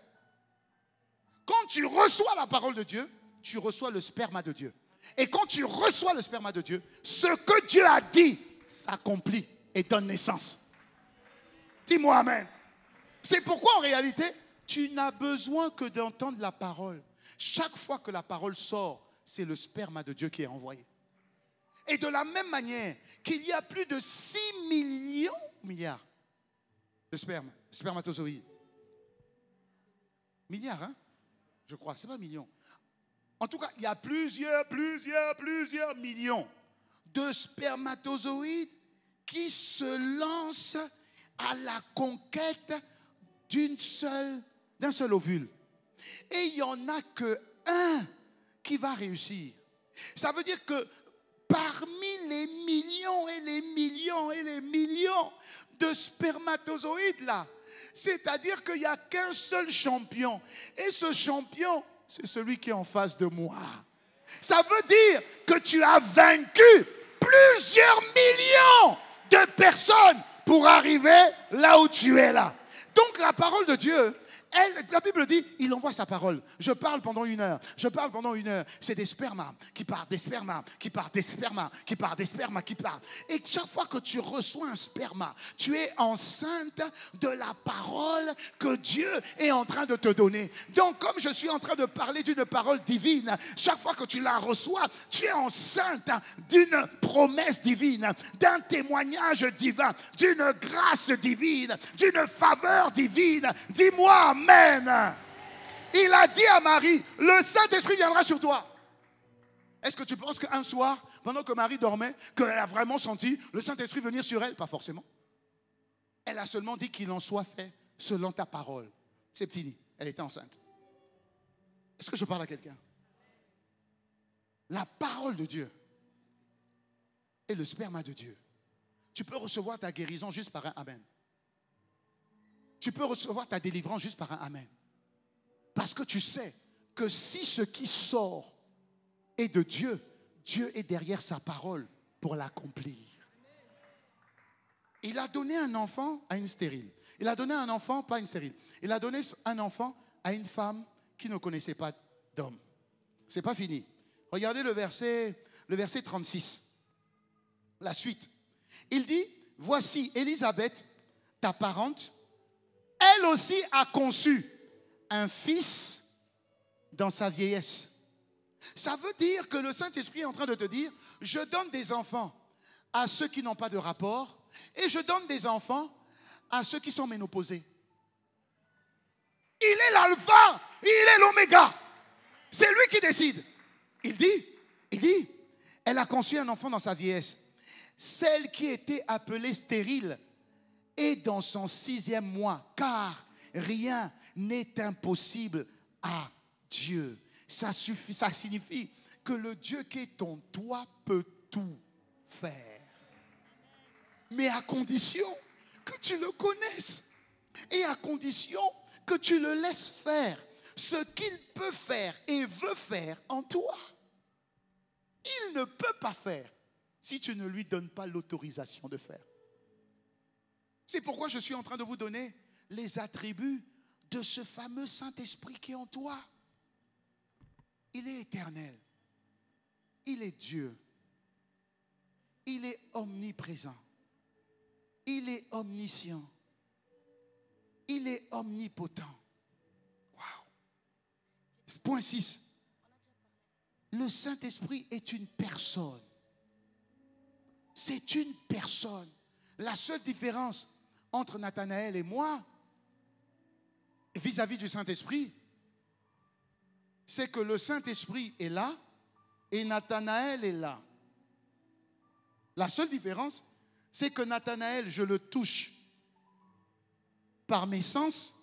Quand tu reçois la parole de Dieu, tu reçois le sperma de Dieu. Et quand tu reçois le sperma de Dieu, ce que Dieu a dit s'accomplit et donne naissance. Dis-moi amen. C'est pourquoi en réalité, tu n'as besoin que d'entendre la parole. Chaque fois que la parole sort, c'est le sperma de Dieu qui est envoyé. Et de la même manière qu'il y a plus de 6 milliards de spermatozoïdes. Milliards, hein? Je crois, c'est pas millions. En tout cas, il y a plusieurs millions de spermatozoïdes qui se lancent à la conquête d'un seul ovule. Et il n'y en a qu'un qui va réussir. Ça veut dire que parmi les millions et les millions et les millions de spermatozoïdes là, c'est-à-dire qu'il n'y a qu'un seul champion. Et ce champion, c'est celui qui est en face de moi. Ça veut dire que tu as vaincu plusieurs millions de personnes pour arriver là où tu es là. Donc la parole de Dieu, la Bible dit, il envoie sa parole. Je parle pendant 1 heure. C'est des spermas qui partent, des spermas qui partent, des spermas qui partent, des spermas qui partent. Et chaque fois que tu reçois un sperma, tu es enceinte de la parole que Dieu est en train de te donner. Donc comme je suis en train de parler d'une parole divine, chaque fois que tu la reçois, tu es enceinte d'une promesse divine, d'un témoignage divin, d'une grâce divine, d'une faveur divine. Dis-moi amen. Il a dit à Marie, le Saint-Esprit viendra sur toi. Est-ce que tu penses qu'un soir, pendant que Marie dormait, qu'elle a vraiment senti le Saint-Esprit venir sur elle? Pas forcément. Elle a seulement dit qu'il en soit fait selon ta parole. C'est fini. Elle était enceinte. Est-ce que je parle à quelqu'un? La parole de Dieu et le sperma de Dieu. Tu peux recevoir ta guérison juste par un amen. Tu peux recevoir ta délivrance juste par un amen. Parce que tu sais que si ce qui sort est de Dieu, Dieu est derrière sa parole pour l'accomplir. Il a donné un enfant à une stérile. Il a donné un enfant, pas une stérile. Il a donné un enfant à une femme qui ne connaissait pas d'homme. C'est pas fini. Regardez le verset 36. La suite. Il dit, voici Élisabeth, ta parente, elle aussi a conçu un fils dans sa vieillesse. Ça veut dire que le Saint-Esprit est en train de te dire, je donne des enfants à ceux qui n'ont pas de rapport et je donne des enfants à ceux qui sont ménopausés. Il est l'alpha, il est l'oméga. C'est lui qui décide. Il dit, elle a conçu un enfant dans sa vieillesse. Celle qui était appelée stérile est dans son 6e mois, car rien n'est impossible à Dieu. Ça signifie que le Dieu qui est en toi peut tout faire. Mais à condition que tu le connaisses et à condition que tu le laisses faire ce qu'il peut faire et veut faire en toi. Il ne peut pas faire si tu ne lui donnes pas l'autorisation de faire. C'est pourquoi je suis en train de vous donner les attributs de ce fameux Saint-Esprit qui est en toi. Il est éternel. Il est Dieu. Il est omniprésent. Il est omniscient. Il est omnipotent. Waouh. Point 6. Le Saint-Esprit est une personne. C'est une personne. La seule différence entre Nathanaël et moi, vis-à-vis du Saint-Esprit, c'est que le Saint-Esprit est là et Nathanaël est là. La seule différence, c'est que Nathanaël, je le touche par mes sens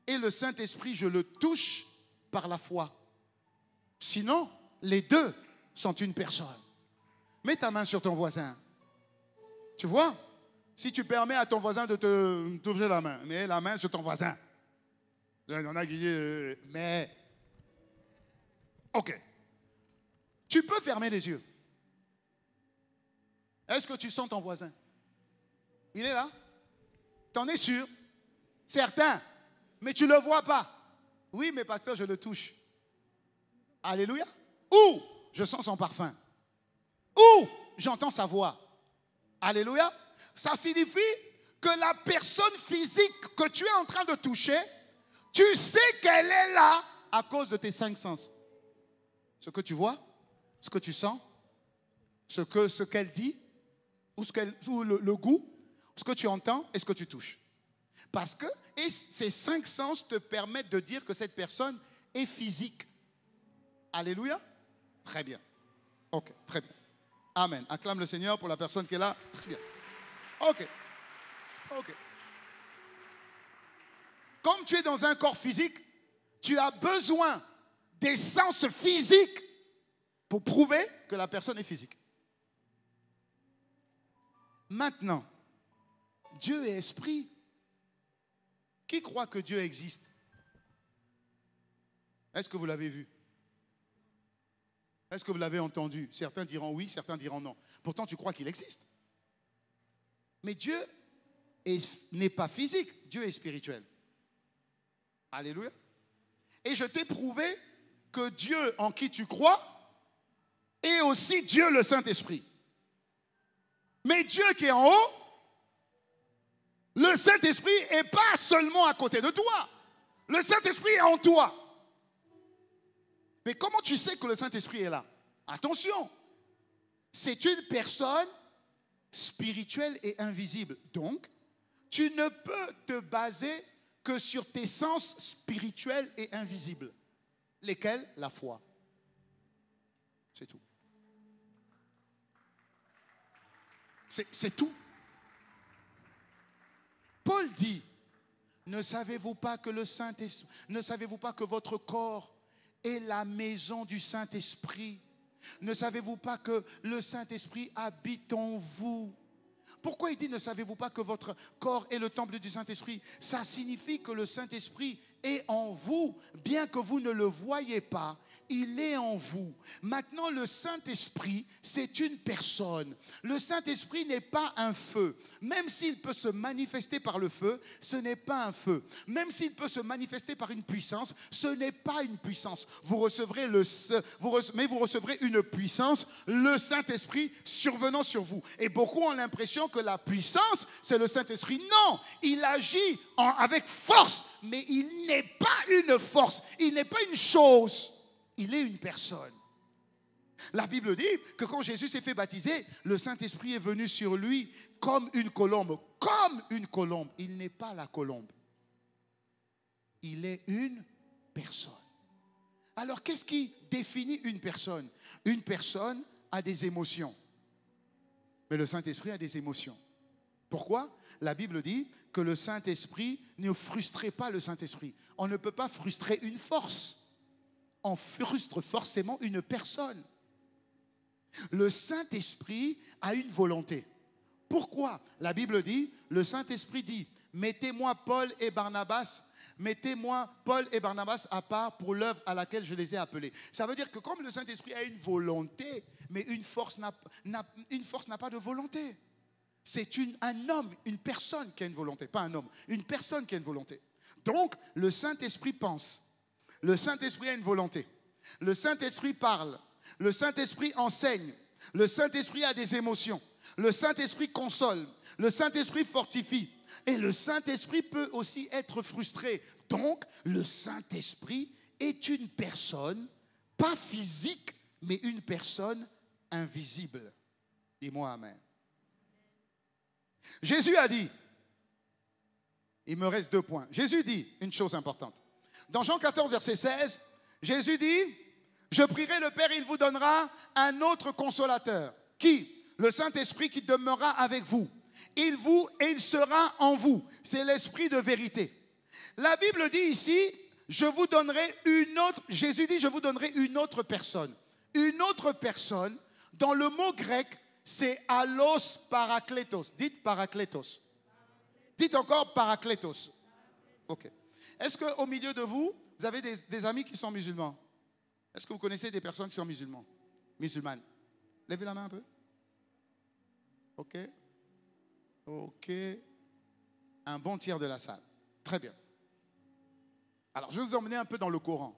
et le Saint-Esprit, je le touche par la foi. Sinon, les deux sont une personne. Mets ta main sur ton voisin. Tu vois? Si tu permets à ton voisin de te toucher la main, mets la main sur ton voisin. Il y en a qui disent, mais... Ok. Tu peux fermer les yeux. Est-ce que tu sens ton voisin? Il est là? T'en es sûr? Certain. Mais tu ne le vois pas. Oui, mais pasteur, je le touche. Alléluia. Ou je sens son parfum. Ou j'entends sa voix. Alléluia. Ça signifie que la personne physique que tu es en train de toucher, tu sais qu'elle est là à cause de tes 5 sens. Ce que tu vois, ce que tu sens, ce qu'elle dit, ou le goût, ce que tu entends et ce que tu touches. Parce que ces 5 sens te permettent de dire que cette personne est physique. Alléluia. Très bien. Ok, très bien. Amen. Acclame le Seigneur pour la personne qui est là. Très bien. Ok. Ok. Comme tu es dans un corps physique, tu as besoin des sens physiques pour prouver que la personne est physique. Maintenant, Dieu est esprit. Qui croit que Dieu existe? Est-ce que vous l'avez vu? Est-ce que vous l'avez entendu? Certains diront oui, certains diront non. Pourtant, tu crois qu'il existe. Mais Dieu n'est pas physique, Dieu est spirituel. Alléluia. Et je t'ai prouvé que Dieu en qui tu crois est aussi Dieu le Saint-Esprit. Mais Dieu qui est en haut, le Saint-Esprit n'est pas seulement à côté de toi. Le Saint-Esprit est en toi. Mais comment tu sais que le Saint-Esprit est là? Attention, c'est une personne spirituelle et invisible. Donc, tu ne peux te baser que sur tes sens spirituels et invisibles. Lesquels? La foi. C'est tout. C'est tout. Paul dit, ne savez-vous pas que le Saint-Esprit, ne savez-vous pas que votre corps est la maison du Saint-Esprit? Ne savez-vous pas que le Saint-Esprit habite en vous? Pourquoi il dit ne savez-vous pas que votre corps est le temple du Saint-Esprit? Ça signifie que le Saint-Esprit est en vous, bien que vous ne le voyez pas, il est en vous. Maintenant, le Saint-Esprit, c'est une personne. Le Saint-Esprit n'est pas un feu. Même s'il peut se manifester par le feu, ce n'est pas un feu. Même s'il peut se manifester par une puissance, ce n'est pas une puissance. Vous recevrez une puissance, le Saint-Esprit survenant sur vous. Et beaucoup ont l'impression que la puissance, c'est le Saint-Esprit. Non, il agit avec force, mais il n'est pas une force, il n'est pas une chose, il est une personne. La Bible dit que quand Jésus s'est fait baptiser, le Saint-Esprit est venu sur lui comme une colombe. Comme une colombe. Il n'est pas la colombe. Il est une personne. Alors, qu'est-ce qui définit une personne? Une personne a des émotions. Mais le Saint-Esprit a des émotions. Pourquoi? La Bible dit que le Saint-Esprit ne frustrait pas le Saint-Esprit. On ne peut pas frustrer une force. On frustre forcément une personne. Le Saint-Esprit a une volonté. Pourquoi? La Bible dit, le Saint-Esprit dit, mettez-moi Paul et Barnabas à part pour l'œuvre à laquelle je les ai appelés. Ça veut dire que comme le Saint-Esprit a une volonté, mais une force n'a pas de volonté. C'est un homme, une personne qui a une volonté, pas un homme, une personne qui a une volonté. Donc, le Saint-Esprit pense. Le Saint-Esprit a une volonté. Le Saint-Esprit parle. Le Saint-Esprit enseigne. Le Saint-Esprit a des émotions. Le Saint-Esprit console. Le Saint-Esprit fortifie. Et le Saint-Esprit peut aussi être frustré. Donc, le Saint-Esprit est une personne, pas physique, mais une personne invisible. Dis-moi amen. Jésus a dit, il me reste 2 points. Jésus dit une chose importante. Dans Jean 14, verset 16, Jésus dit, je prierai le Père, il vous donnera un autre consolateur. Qui? Le Saint-Esprit qui demeurera avec vous. Il sera en vous. C'est l'Esprit de vérité. La Bible dit ici, Jésus dit, je vous donnerai une autre personne. Une autre personne, dans le mot grec, c'est allos parakletos. Dites parakletos. Dites encore parakletos. Ok. Est-ce qu'au milieu de vous, vous avez des amis qui sont musulmans? Est-ce que vous connaissez des personnes qui sont musulmanes? Levez la main un peu. Ok. Ok. Un bon tiers de la salle. Très bien. Alors, je vais vous emmener un peu dans le Coran.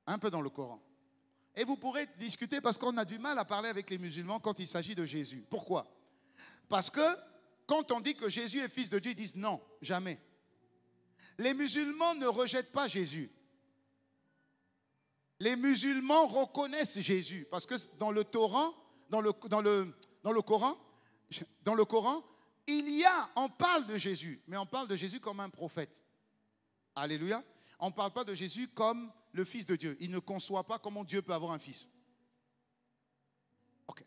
Un peu dans le Coran. Et vous pourrez discuter parce qu'on a du mal à parler avec les musulmans quand il s'agit de Jésus. Pourquoi? Parce que quand on dit que Jésus est fils de Dieu, ils disent non, jamais. Les musulmans ne rejettent pas Jésus. Les musulmans reconnaissent Jésus parce que dans le Coran, on parle de Jésus, mais on parle de Jésus comme un prophète. Alléluia. On ne parle pas de Jésus comme le Fils de Dieu. Il ne conçoit pas comment Dieu peut avoir un fils. Ok.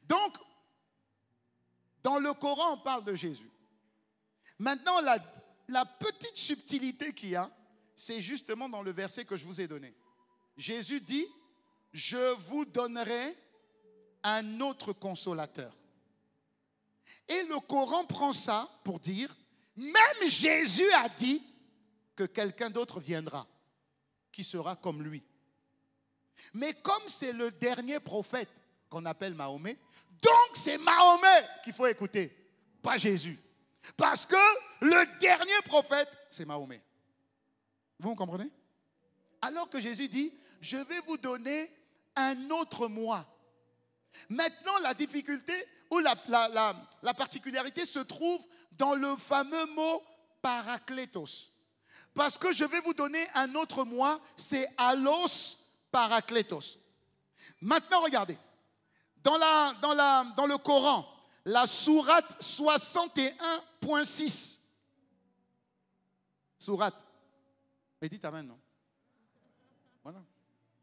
Donc, dans le Coran, on parle de Jésus. Maintenant, la petite subtilité qu'il y a, c'est justement dans le verset que je vous ai donné. Jésus dit, je vous donnerai un autre consolateur. Et le Coran prend ça pour dire, même Jésus a dit que quelqu'un d'autre viendra, qui sera comme lui. Mais comme c'est le dernier prophète qu'on appelle Mahomet, donc c'est Mahomet qu'il faut écouter, pas Jésus. Parce que le dernier prophète, c'est Mahomet. Vous comprenez? Alors que Jésus dit, je vais vous donner un autre moi. Maintenant, la difficulté ou la particularité se trouve dans le fameux mot paraklétos. Parce que je vais vous donner un autre moi, c'est allos paraklétos. Maintenant, regardez. Dans le Coran, la sourate 61.6. Sourate. Et dites amen, non? Voilà.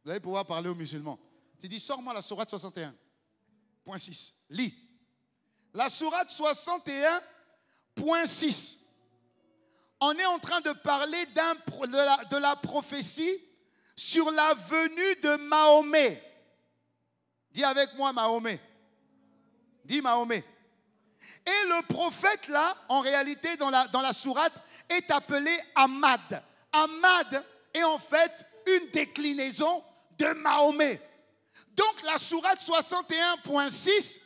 Vous allez pouvoir parler aux musulmans. Tu dis, sors-moi la sourate 61.6. Lis. La sourate 61.6. On est en train de parler de la prophétie sur la venue de Mahomet. Dis avec moi Mahomet. Dis Mahomet. Et le prophète là, en réalité dans la sourate, est appelé Ahmad. Ahmad est en fait une déclinaison de Mahomet. Donc la sourate 61.6,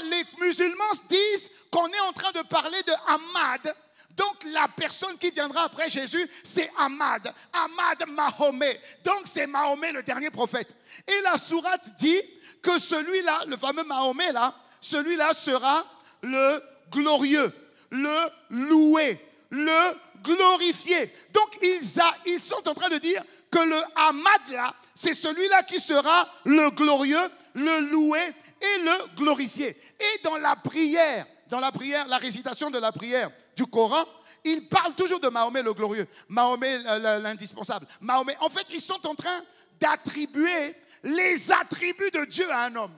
les musulmans disent qu'on est en train de parler de Ahmad. Donc la personne qui viendra après Jésus, c'est Ahmad. Ahmad Mahomet. Donc c'est Mahomet le dernier prophète. Et la sourate dit que celui-là, le fameux Mahomet là, celui-là sera le glorieux, le loué, le glorifié. Donc ils sont en train de dire que le Ahmad là, c'est celui-là qui sera le glorieux, le loué et le glorifié. Et dans la prière, la récitation de la prière du Coran, il parle toujours de Mahomet le glorieux, Mahomet l'indispensable. Mahomet, en fait, ils sont en train d'attribuer les attributs de Dieu à un homme.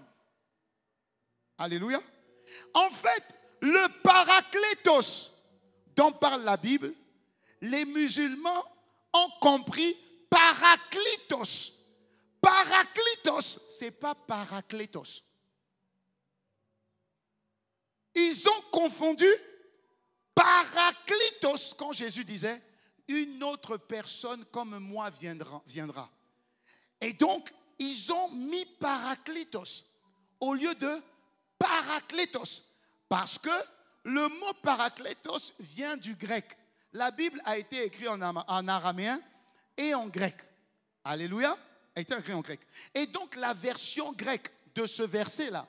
Alléluia. En fait, le paraklétos dont parle la Bible, les musulmans ont compris paraklétos. Paraklétos, ce n'est pas paraklétos. Ils ont confondu paraklétos quand Jésus disait une autre personne comme moi viendra. Et donc, ils ont mis paraklétos au lieu de paraklétos. Parce que le mot paraklétos vient du grec. La Bible a été écrite en araméen et en grec. Alléluia. A été écrite en grec. Et donc, la version grecque de ce verset-là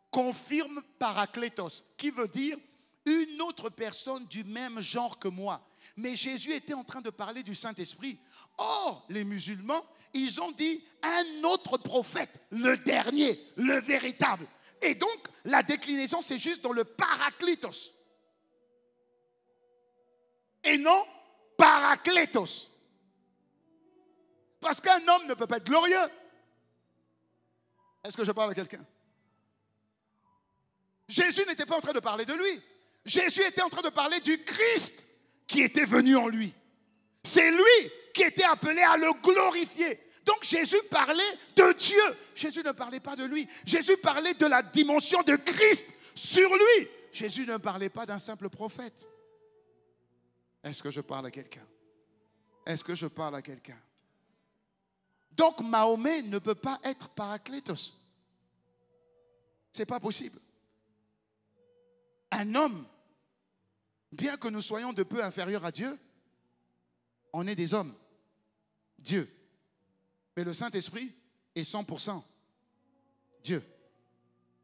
confirme paraklétos, qui veut dire une autre personne du même genre que moi. Mais Jésus était en train de parler du Saint-Esprit. Or, les musulmans, ils ont dit un autre prophète, le dernier, le véritable. Et donc, la déclinaison, c'est juste dans le paraklétos. Et non paraklétos. Parce qu'un homme ne peut pas être glorieux. Est-ce que je parle à quelqu'un? Jésus n'était pas en train de parler de lui. Jésus était en train de parler du Christ qui était venu en lui. C'est lui qui était appelé à le glorifier. Donc Jésus parlait de Dieu. Jésus ne parlait pas de lui. Jésus parlait de la dimension de Christ sur lui. Jésus ne parlait pas d'un simple prophète. Est-ce que je parle à quelqu'un? Est-ce que je parle à quelqu'un? Donc Mahomet ne peut pas être paraklétos. Ce n'est pas possible. un homme, bien que nous soyons de peu inférieurs à Dieu, on est des hommes. Dieu. Mais le Saint-Esprit est 100% Dieu.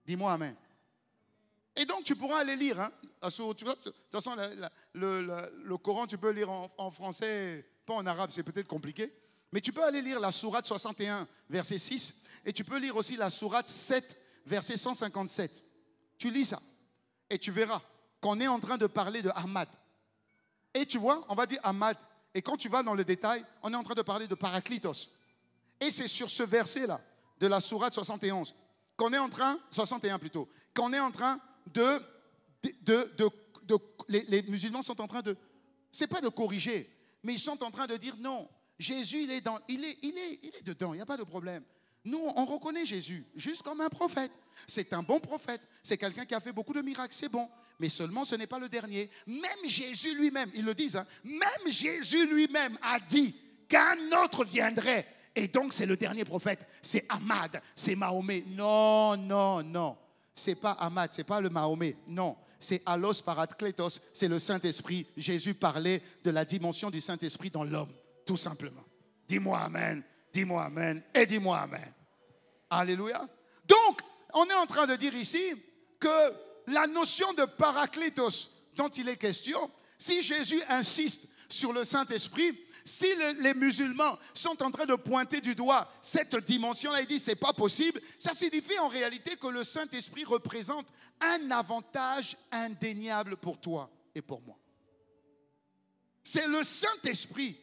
Dis-moi amen. Et donc tu pourras aller lire. Hein, de toute façon, le Coran, tu peux lire en français, pas en arabe, c'est peut-être compliqué. Mais tu peux aller lire la sourate 61, verset 6. Et tu peux lire aussi la sourate 7, verset 157. Tu lis ça. Et tu verras qu'on est en train de parler de Ahmad. Et tu vois, on va dire Ahmad. Et quand tu vas dans le détail, on est en train de parler de Parakletos. Et c'est sur ce verset-là, de la sourate 71, qu'on est en train, 61 plutôt, qu'on est en train les musulmans sont en train de, c'est pas de corriger, mais ils sont en train de dire non, Jésus il est dedans, il n'y a pas de problème. Nous, on reconnaît Jésus juste comme un prophète. C'est un bon prophète, c'est quelqu'un qui a fait beaucoup de miracles, c'est bon. Mais seulement ce n'est pas le dernier. Même Jésus lui-même, ils le disent, hein, même Jésus lui-même a dit qu'un autre viendrait. Et donc c'est le dernier prophète, c'est Ahmad, c'est Mahomet. Non, non, non. C'est pas Ahmad, c'est pas le Mahomet. Non, c'est Allos Parakletos, c'est le Saint-Esprit. Jésus parlait de la dimension du Saint-Esprit dans l'homme, tout simplement. Dis-moi amen, dis-moi amen et dis-moi amen. Alléluia. Donc, on est en train de dire ici que la notion de Parakletos dont il est question, si Jésus insiste sur le Saint-Esprit, si les musulmans sont en train de pointer du doigt cette dimension-là, ils disent c'est pas possible, ça signifie en réalité que le Saint-Esprit représente un avantage indéniable pour toi et pour moi. C'est le Saint-Esprit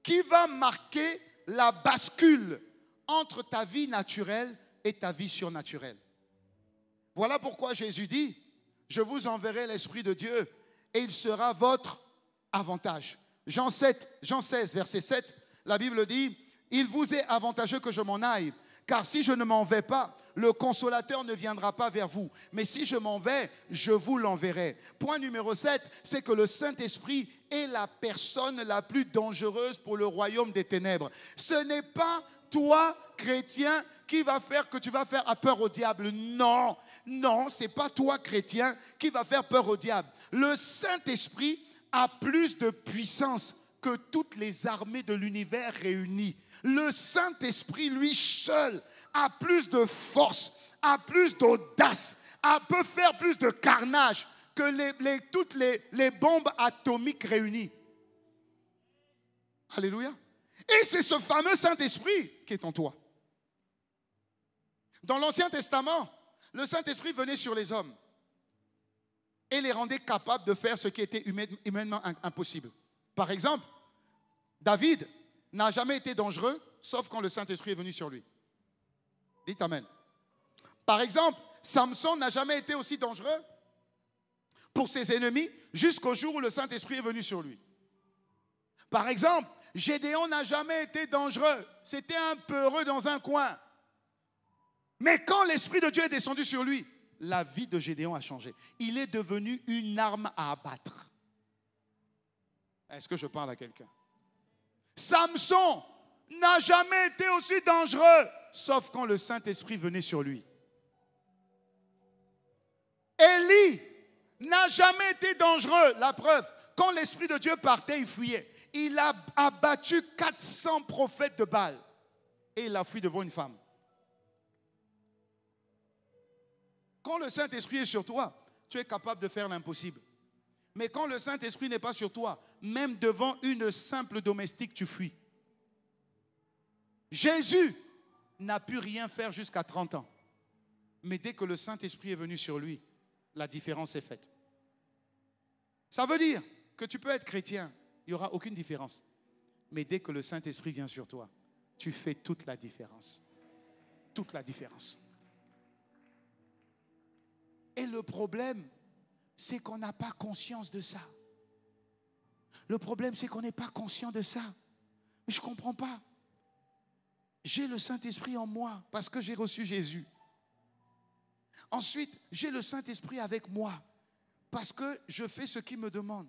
qui va marquer la bascule entre ta vie naturelle et ta vie surnaturelle. Voilà pourquoi Jésus dit, je vous enverrai l'Esprit de Dieu et il sera votre avantage. Jean 16, verset 7, la Bible dit, il vous est avantageux que je m'en aille, car si je ne m'en vais pas, le consolateur ne viendra pas vers vous. Mais si je m'en vais, je vous l'enverrai. Point numéro 7, c'est que le Saint-Esprit est la personne la plus dangereuse pour le royaume des ténèbres. Ce n'est pas toi, chrétien, qui va faire que tu vas faire peur au diable. Non, non, ce n'est pas toi, chrétien, qui va faire peur au diable. Le Saint-Esprit a plus de puissance que toutes les armées de l'univers réunies. Le Saint-Esprit, lui seul, a plus de force, a plus d'audace, peut faire plus de carnage que toutes les bombes atomiques réunies. Alléluia. Et c'est ce fameux Saint-Esprit qui est en toi. Dans l'Ancien Testament, le Saint-Esprit venait sur les hommes et les rendait capables de faire ce qui était humainement impossible. Par exemple, David n'a jamais été dangereux, sauf quand le Saint-Esprit est venu sur lui. Dites Amen. Par exemple, Samson n'a jamais été aussi dangereux pour ses ennemis jusqu'au jour où le Saint-Esprit est venu sur lui. Par exemple, Gédéon n'a jamais été dangereux. C'était un peureux dans un coin. Mais quand l'Esprit de Dieu est descendu sur lui, la vie de Gédéon a changé. Il est devenu une arme à abattre. Est-ce que je parle à quelqu'un? Samson n'a jamais été aussi dangereux, sauf quand le Saint-Esprit venait sur lui. Élie n'a jamais été dangereux, la preuve. Quand l'Esprit de Dieu partait, il fuyait. Il a abattu 400 prophètes de Baal. Et il a fui devant une femme. Quand le Saint-Esprit est sur toi, tu es capable de faire l'impossible. Mais quand le Saint-Esprit n'est pas sur toi, même devant une simple domestique, tu fuis. Jésus n'a pu rien faire jusqu'à 30 ans. Mais dès que le Saint-Esprit est venu sur lui, la différence est faite. Ça veut dire que tu peux être chrétien, il n'y aura aucune différence. Mais dès que le Saint-Esprit vient sur toi, tu fais toute la différence. Toute la différence. Et le problème, c'est qu'on n'a pas conscience de ça. Le problème, c'est qu'on n'est pas conscient de ça. Mais je ne comprends pas. J'ai le Saint-Esprit en moi parce que j'ai reçu Jésus. Ensuite, j'ai le Saint-Esprit avec moi parce que je fais ce qu'il me demande.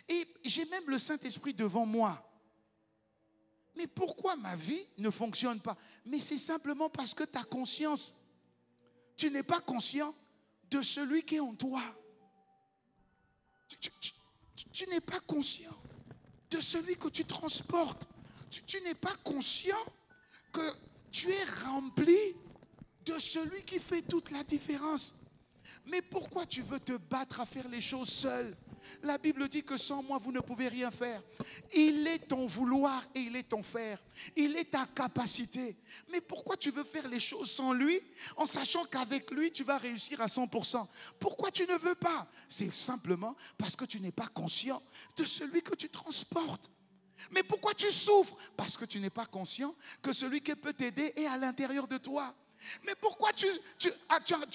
Et j'ai même le Saint-Esprit devant moi. Mais pourquoi ma vie ne fonctionne pas? Mais c'est simplement parce que ta conscience, tu n'es pas conscient de celui qui est en toi. Tu n'es pas conscient de celui que tu transportes. Tu n'es pas conscient que tu es rempli de celui qui fait toute la différence. Mais pourquoi tu veux te battre à faire les choses seul? La Bible dit que sans moi, vous ne pouvez rien faire. Il est ton vouloir et il est ton faire. Il est ta capacité. Mais pourquoi tu veux faire les choses sans lui, en sachant qu'avec lui, tu vas réussir à 100%? Pourquoi tu ne veux pas? C'est simplement parce que tu n'es pas conscient de celui que tu transportes. Mais pourquoi tu souffres? Parce que tu n'es pas conscient que celui qui peut t'aider est à l'intérieur de toi. Mais pourquoi tu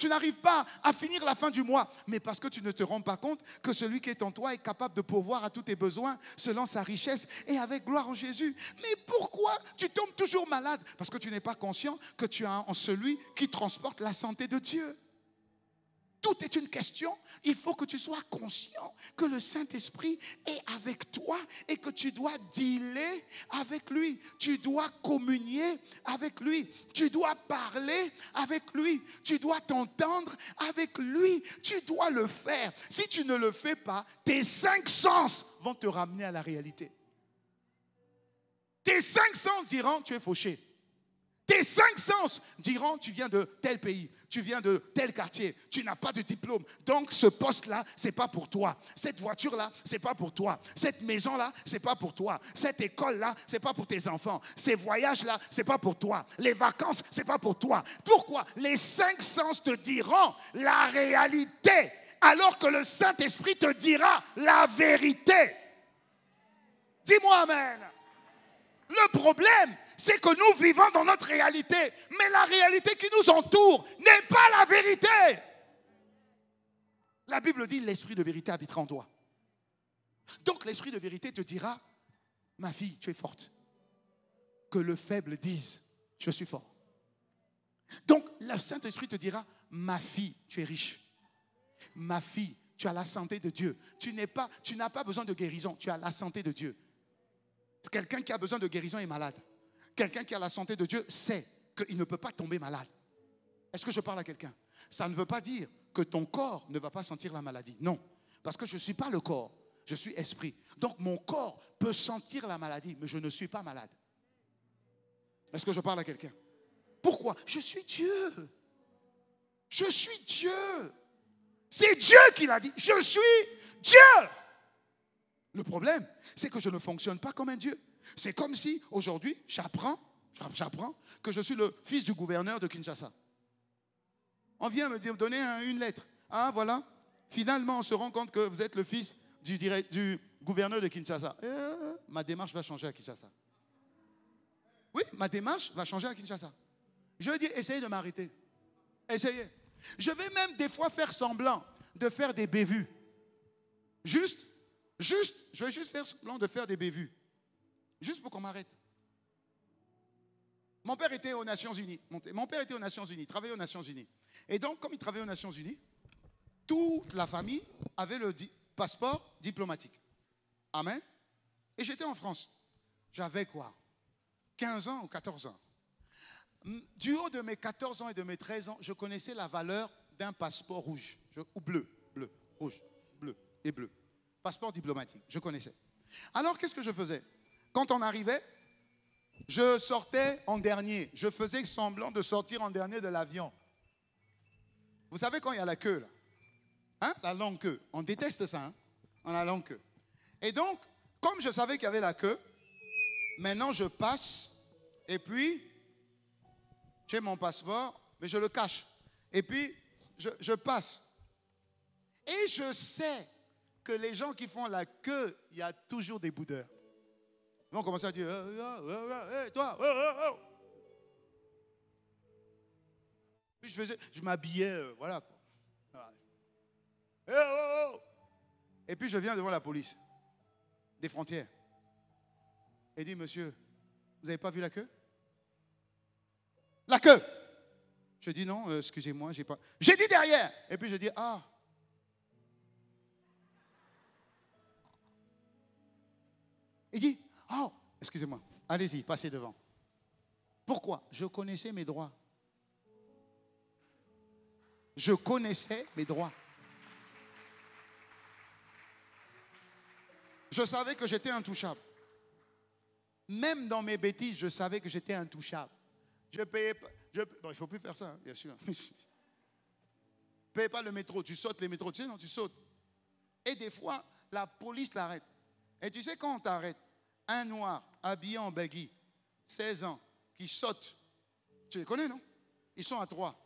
n'arrives pas à finir la fin du mois? Mais parce que tu ne te rends pas compte que celui qui est en toi est capable de pourvoir à tous tes besoins selon sa richesse et avec gloire en Jésus. Mais pourquoi tu tombes toujours malade? Parce que tu n'es pas conscient que tu as en celui qui transporte la santé de Dieu. Tout est une question. Il faut que tu sois conscient que le Saint-Esprit est avec toi et que tu dois dealer avec lui. Tu dois communier avec lui. Tu dois parler avec lui. Tu dois t'entendre avec lui. Tu dois le faire. Si tu ne le fais pas, tes 5 sens vont te ramener à la réalité. Tes 5 sens diront tu es fauché. Tes 5 sens diront tu viens de tel pays, tu viens de tel quartier, tu n'as pas de diplôme. Donc ce poste-là, ce n'est pas pour toi. Cette voiture-là, ce n'est pas pour toi. Cette maison-là, ce n'est pas pour toi. Cette école-là, ce n'est pas pour tes enfants. Ces voyages-là, ce n'est pas pour toi. Les vacances, ce n'est pas pour toi. Pourquoi? Les 5 sens te diront la réalité, alors que le Saint-Esprit te dira la vérité. Dis-moi amen. Le problème, c'est que nous vivons dans notre réalité, mais la réalité qui nous entoure n'est pas la vérité. La Bible dit l'esprit de vérité habitera en toi. Donc l'esprit de vérité te dira, ma fille, tu es forte. Que le faible dise, je suis fort. Donc le Saint-Esprit te dira, ma fille, tu es riche. Ma fille, tu as la santé de Dieu. Tu n'as pas besoin de guérison, tu as la santé de Dieu. Quelqu'un qui a besoin de guérison est malade. Quelqu'un qui a la santé de Dieu sait qu'il ne peut pas tomber malade. Est-ce que je parle à quelqu'un? Ça ne veut pas dire que ton corps ne va pas sentir la maladie. Non, parce que je ne suis pas le corps, je suis esprit. Donc mon corps peut sentir la maladie, mais je ne suis pas malade. Est-ce que je parle à quelqu'un? Pourquoi? Je suis Dieu. Je suis Dieu. C'est Dieu qui l'a dit. Je suis Dieu. Le problème, c'est que je ne fonctionne pas comme un Dieu. C'est comme si, aujourd'hui, j'apprends que je suis le fils du gouverneur de Kinshasa. On vient me donner une lettre. Ah, voilà. Finalement, on se rend compte que vous êtes le fils du gouverneur de Kinshasa. Ma démarche va changer à Kinshasa. Oui, ma démarche va changer à Kinshasa. Je veux dire, essayez de m'arrêter. Essayez. Je vais même des fois faire semblant de faire des bévues. Je vais juste faire semblant de faire des bévues. Juste pour qu'on m'arrête. Mon père était aux Nations Unies. Mon père était aux Nations Unies, travaillait aux Nations Unies. Et donc, comme il travaillait aux Nations Unies, toute la famille avait le passeport diplomatique. Amen. Et j'étais en France. J'avais quoi? 15 ans ou 14 ans. Du haut de mes 14 ans et de mes 13 ans, je connaissais la valeur d'un passeport rouge. Ou bleu, rouge, bleu et bleu. Passeport diplomatique, je connaissais. Alors, qu'est-ce que je faisais? Quand on arrivait, je sortais en dernier. Je faisais semblant de sortir en dernier de l'avion. Vous savez quand il y a la queue, là? Hein? La longue queue. On déteste ça, hein? On a la longue queue. Et donc, comme je savais qu'il y avait la queue, maintenant je passe, et puis, j'ai mon passeport, mais je le cache. Et puis, je passe. Et je sais que les gens qui font la queue, il y a toujours des boudeurs. Ils vont commencer à dire, hey, toi, oh. Puis je m'habillais, voilà. Et puis je viens devant la police des frontières. Et dit, monsieur, vous n'avez pas vu la queue? La queue! Je dis non, excusez-moi, j'ai pas. J'ai dit derrière. Et puis je dis, ah. Il dit, oh, excusez-moi, allez-y, passez devant. Pourquoi? Je connaissais mes droits. Je connaissais mes droits. Je savais que j'étais intouchable. Même dans mes bêtises, je savais que j'étais intouchable. Je payais pas. Bon, il ne faut plus faire ça, hein, bien sûr. Ne payais pas le métro. Tu sautes les métros. Tu sais, non, tu sautes. Et des fois, la police t'arrête. Et tu sais, quand on t'arrête, un noir habillé en baggy, 16 ans, qui saute. Tu les connais, non? Ils sont à 3.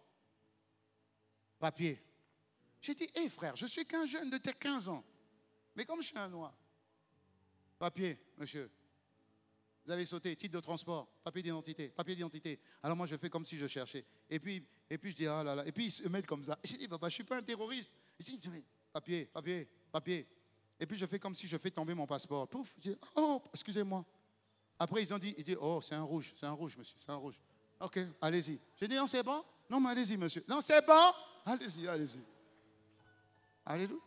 Papier. J'ai dit, hé frère, je suis qu'un jeune de tes 15 ans. Mais comme je suis un noir. Papier, monsieur. Vous avez sauté, titre de transport, papier d'identité, papier d'identité. Alors moi, je fais comme si je cherchais. Et puis je dis, ah là là. Et puis ils se mettent comme ça. J'ai dit, papa, je ne suis pas un terroriste. Je dis, papier, papier, papier. Et puis je fais comme si je fais tomber mon passeport. Pouf, je dis, oh, excusez-moi. Après, ils disent, oh, c'est un rouge, monsieur, c'est un rouge. Ok, allez-y. J'ai dit, non, c'est bon? Non, mais allez-y, monsieur. Non, c'est bon? Allez-y, allez-y. Alléluia.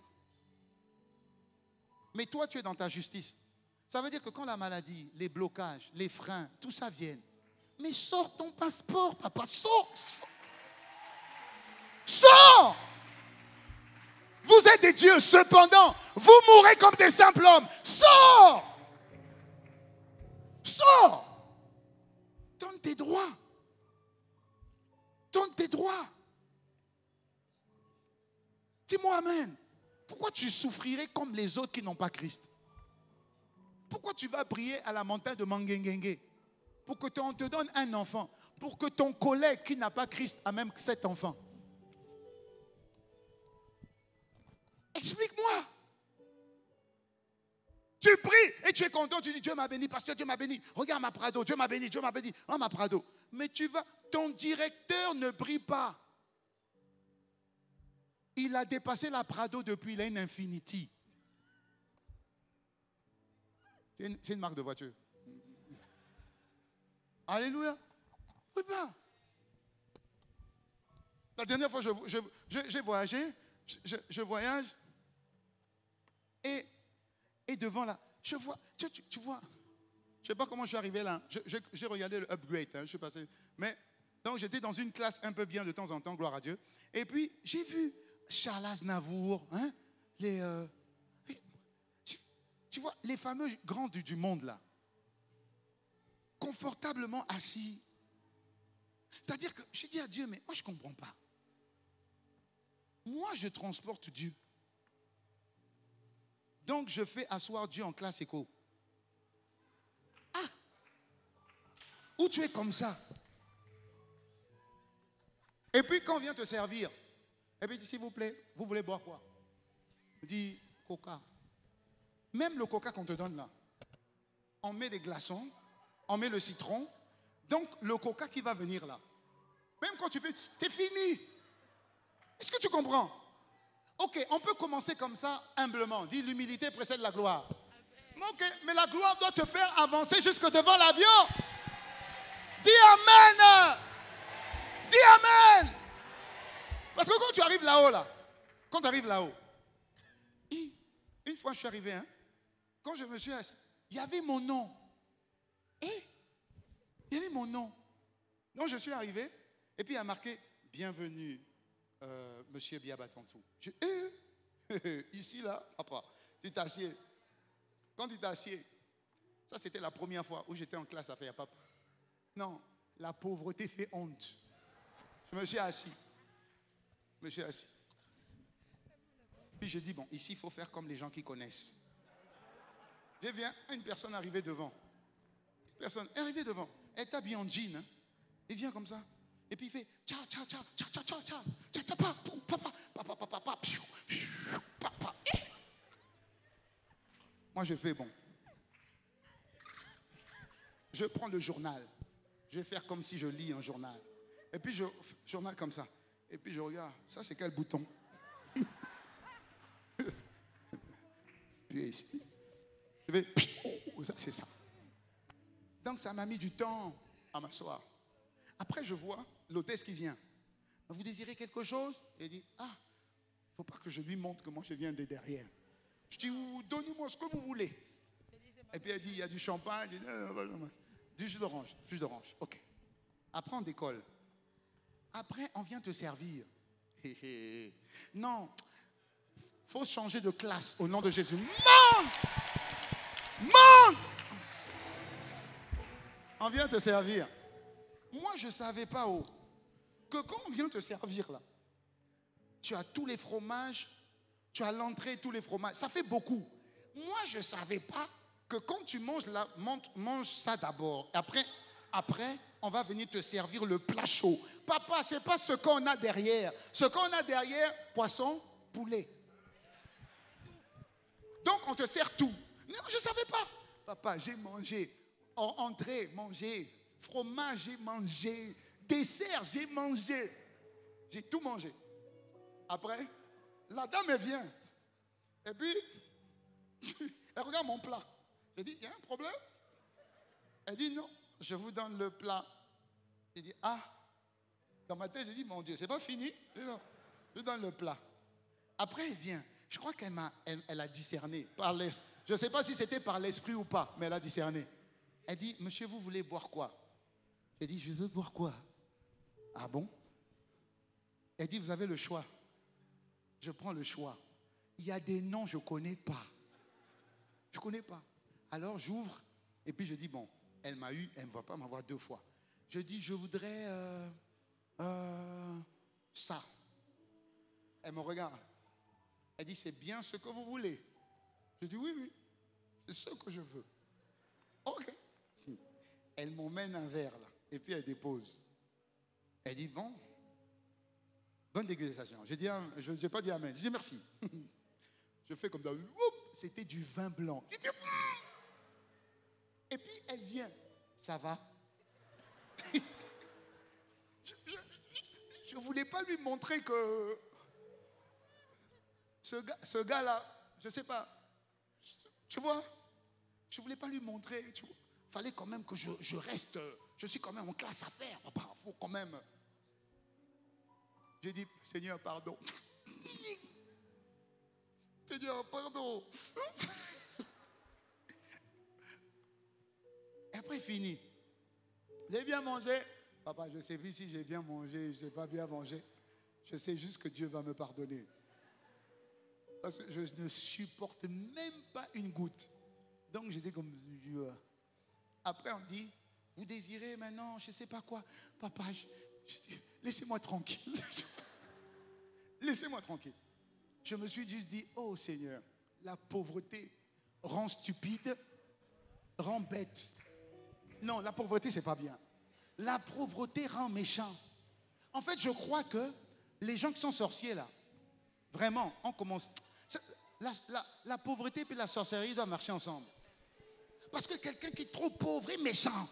Mais toi, tu es dans ta justice. Ça veut dire que quand la maladie, les blocages, les freins, tout ça vienne, mais sors ton passeport, papa, sors. Sors. Vous êtes des dieux, cependant, vous mourrez comme des simples hommes. Sors. Sors. Donne tes droits. Donne tes droits. Dis-moi amen. Pourquoi tu souffrirais comme les autres qui n'ont pas Christ? Pourquoi tu vas prier à la montagne de Mangengengue? Pour que on te donne un enfant. Pour que ton collègue qui n'a pas Christ a même 7 enfants. Explique-moi. Tu pries et tu es content, tu dis Dieu m'a béni, pasteur, Dieu m'a béni. Regarde ma Prado, Dieu m'a béni, Dieu m'a béni. Oh ma Prado. Mais tu vas, ton directeur ne prie pas. Il a dépassé la Prado depuis, il a une Infinity. C'est une marque de voiture. Alléluia. Oui, pas. La dernière fois, j'ai voyagé, je voyage, et devant là, je vois, tu vois, je ne sais pas comment je suis arrivé là. J'ai regardé le upgrade, hein, je suis passé. Mais, donc j'étais dans une classe un peu bien de temps en temps, gloire à Dieu. Et puis, j'ai vu Charles Aznavour, hein, tu vois, les fameux grands du monde là, confortablement assis. C'est-à-dire que j'ai dit à Dieu, mais moi je ne comprends pas. Moi je transporte Dieu. Donc je fais asseoir Dieu en classe éco. Ah! Où tu es comme ça. Et puis quand on vient te servir, et puis s'il vous plaît, vous voulez boire quoi? Je dis coca. Même le coca qu'on te donne là, on met des glaçons, on met le citron. Donc le coca qui va venir là, même quand tu fais, t'es fini. Est-ce que tu comprends? Ok, on peut commencer comme ça, humblement. Dis, l'humilité précède la gloire. Ok, mais la gloire doit te faire avancer jusque devant l'avion. Dis Amen. Dis Amen. Parce que quand tu arrives là-haut, là, quand tu arrives là-haut, une fois je suis arrivé, hein, quand je me suis assis, il y avait mon nom. Il y avait mon nom. Donc je suis arrivé, et puis il y a marqué « Bienvenue, Monsieur Biabatantou ». Ici, là, papa, tu t'assieds. Quand tu t'assieds, ça c'était la première fois où j'étais en classe à faire papa. Non, la pauvreté fait honte. Je me suis assis. Puis je dis, bon, ici il faut faire comme les gens qui connaissent. Je viens, une personne arrivée devant. Une personne arrivée devant. Elle est habillée en jean. Hein. Il vient comme ça. Et puis il fait ciao, ciao, ciao, ciao, ciao, ciao, ciao, ciao, ciao, papa, papa, papa, papa, papa. Moi je fais bon. Je prends le journal. Je vais faire comme si je lis un journal. Et puis journal comme ça. Et puis je regarde. Ça c'est quel bouton? Puis ici. Je vais. Ça c'est ça. Donc ça m'a mis du temps à m'asseoir. Après, je vois l'hôtesse qui vient. Vous désirez quelque chose? Elle dit, ah, il ne faut pas que je lui montre que moi je viens de derrière. Je dis, donnez-moi ce que vous voulez. Et puis elle dit, il y a du champagne, du jus d'orange. Ok. Après, on décolle. Après, on vient te servir. Non, faut changer de classe au nom de Jésus. Monte! Monte! On vient te servir. Moi, je ne savais pas que quand on vient te servir là, tu as tous les fromages, tu as l'entrée, tous les fromages. Ça fait beaucoup. Moi, je ne savais pas que quand tu manges là, mange ça d'abord. Après, on va venir te servir le plat chaud. Papa, ce n'est pas ce qu'on a derrière. Ce qu'on a derrière, poisson, poulet. Donc, on te sert tout. Non, je ne savais pas. Papa, j'ai mangé. Entrée, mangé. Fromage, j'ai mangé. Dessert, j'ai mangé. J'ai tout mangé. Après, la dame, elle vient. Et puis, elle regarde mon plat. J'ai dit, il y a un problème? Elle dit, non, je vous donne le plat. J'ai dit, ah. Dans ma tête, j'ai dit, mon Dieu, c'est pas fini. Non, je vous donne le plat. Après, elle vient. Je crois qu'elle a discerné par l'esprit. Je ne sais pas si c'était par l'esprit ou pas, mais elle a discerné. Elle dit, monsieur, vous voulez boire quoi? J'ai dit, je veux boire quoi? Ah bon? Elle dit, vous avez le choix. Je prends le choix. Il y a des noms que je ne connais pas. Je ne connais pas. Alors j'ouvre et puis je dis, bon, elle m'a eu, elle ne va pas m'avoir 2 fois. Je dis, je voudrais ça. Elle me regarde. Elle dit, c'est bien ce que vous voulez. Je dis, oui, oui, c'est ce que je veux. Ok. Elle m'emmène un verre là et puis elle dépose. Elle dit, bon, bonne dégustation. J'ai dit, je n'ai pas dit amen. Je dis merci. Je fais comme ça. C'était du vin blanc. J'ai dit, et puis elle vient. Ça va? Je ne voulais pas lui montrer que ce gars-là, je ne sais pas. Tu vois? Je ne voulais pas lui montrer. Il fallait quand même que je reste. Je suis quand même en classe à faire. Il faut quand même. J'ai dit, Seigneur, pardon. Seigneur, pardon. Et après, fini. Vous avez bien mangé? Papa, je ne sais plus si j'ai bien mangé, je n'ai pas bien mangé. Je sais juste que Dieu va me pardonner. Parce que je ne supporte même pas une goutte. Donc, j'étais comme... Après, on dit, vous désirez maintenant, je ne sais pas quoi. Papa, laissez-moi tranquille. Laissez-moi tranquille. Je me suis juste dit, oh Seigneur, la pauvreté rend stupide, rend bête. Non, la pauvreté, ce n'est pas bien. La pauvreté rend méchant. En fait, je crois que les gens qui sont sorciers, là, vraiment, on commence... La pauvreté et la sorcellerie doivent marcher ensemble. Parce que quelqu'un qui est trop pauvre est méchant.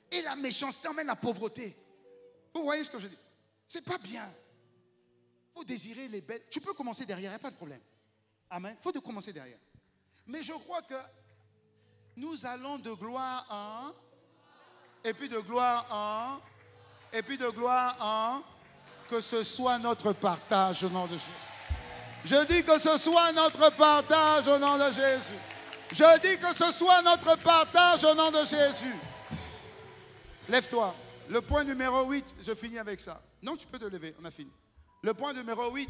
Et la méchanceté emmène la pauvreté. Vous voyez ce que je dis? C'est pas bien. Il faut désirer les belles. Tu peux commencer derrière, il n'y a pas de problème. Amen. Il faut commencer derrière. Mais je crois que nous allons de gloire en, et puis de gloire en, et puis de gloire en, que ce soit notre partage au nom de Jésus. Je dis que ce soit notre partage au nom de Jésus. Je dis que ce soit notre partage au nom de Jésus. Lève-toi. Le point numéro 8, je finis avec ça. Non, tu peux te lever, on a fini. Le point numéro 8,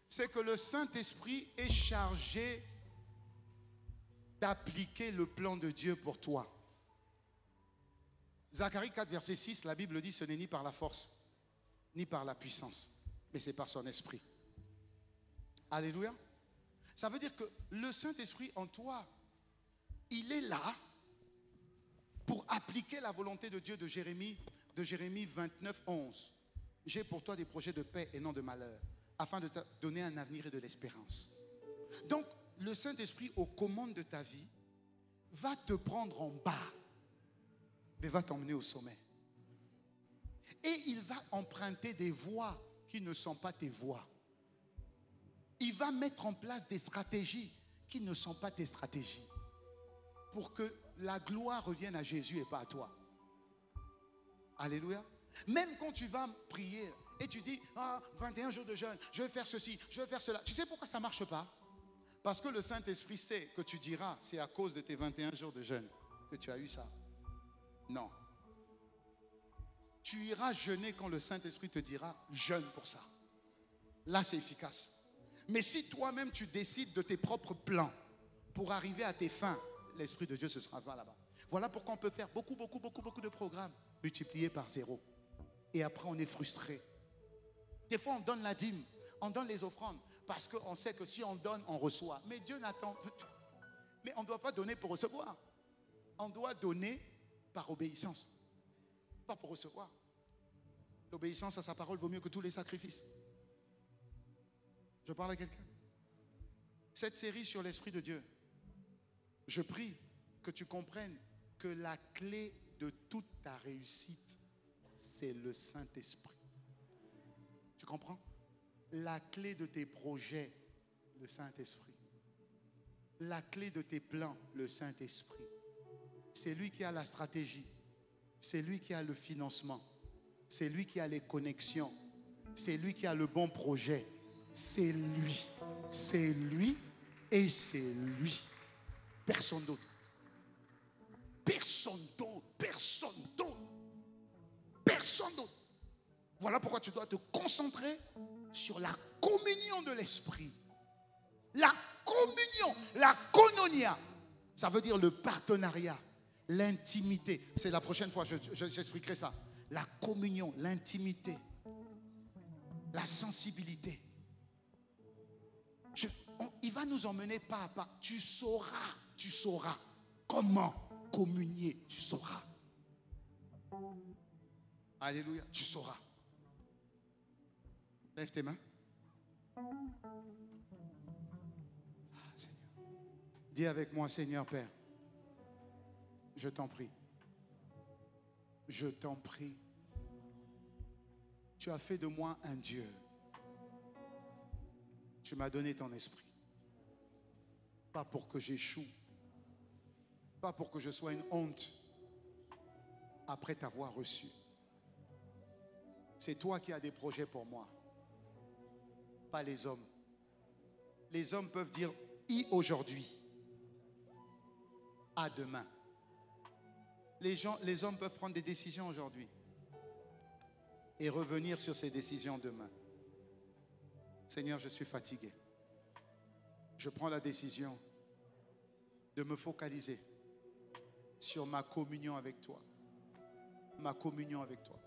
c'est que le Saint-Esprit est chargé d'appliquer le plan de Dieu pour toi. Zacharie 4, verset 6, la Bible dit, ce n'est ni par la force, ni par la puissance, mais c'est par son esprit. Alléluia. Ça veut dire que le Saint-Esprit en toi, il est là pour appliquer la volonté de Dieu de Jérémie 29, 11. J'ai pour toi des projets de paix et non de malheur, afin de te donner un avenir et de l'espérance. Donc, le Saint-Esprit aux commandes de ta vie va te prendre en bas, mais va t'emmener au sommet. Et il va emprunter des voies qui ne sont pas tes voies. Il va mettre en place des stratégies qui ne sont pas tes stratégies, pour que la gloire revienne à Jésus et pas à toi. Alléluia. Même quand tu vas prier et tu dis, 21 jours de jeûne, je vais faire ceci, je vais faire cela. Tu sais pourquoi ça ne marche pas? Parce que le Saint-Esprit sait que tu diras, c'est à cause de tes 21 jours de jeûne que tu as eu ça. Non. Tu iras jeûner quand le Saint-Esprit te dira, jeûne pour ça. Là, c'est efficace. Mais si toi-même, tu décides de tes propres plans pour arriver à tes fins, l'Esprit de Dieu ne sera pas là-bas. Voilà pourquoi on peut faire beaucoup de programmes multipliés par 0. Et après, on est frustré. Des fois, on donne la dîme, on donne les offrandes, parce qu'on sait que si on donne, on reçoit. Mais Dieu n'attend. Mais on ne doit pas donner pour recevoir. On doit donner par obéissance, pas pour recevoir. L'obéissance à sa parole vaut mieux que tous les sacrifices. Je parle à quelqu'un. Cette série sur l'Esprit de Dieu, je prie que tu comprennes que la clé de toute ta réussite, c'est le Saint-Esprit. Tu comprends? La clé de tes projets, le Saint-Esprit. La clé de tes plans, le Saint-Esprit. C'est lui qui a la stratégie. C'est lui qui a le financement. C'est lui qui a les connexions. C'est lui qui a le bon projet. C'est lui. C'est lui et c'est lui. Personne d'autre. Personne d'autre. Personne d'autre. Personne d'autre. Voilà pourquoi tu dois te concentrer sur la communion de l'Esprit. La communion, la koinonia. Ça veut dire le partenariat, l'intimité. C'est la prochaine fois, j'expliquerai ça. La communion, l'intimité, la sensibilité. Il va nous emmener pas à pas. Tu sauras comment communier. Tu sauras. Alléluia, tu sauras. Lève tes mains. Seigneur. Dis avec moi, Seigneur Père, je t'en prie. Je t'en prie. Tu as fait de moi un Dieu. Tu m'as donné ton esprit. Pas pour que j'échoue. Pas pour que je sois une honte après t'avoir reçu. C'est toi qui as des projets pour moi. Pas les hommes. Les hommes peuvent dire I aujourd'hui, à demain. Les hommes peuvent prendre des décisions aujourd'hui et revenir sur ces décisions demain. Seigneur, je suis fatigué. Je prends la décision de me focaliser sur ma communion avec toi. Ma communion avec toi.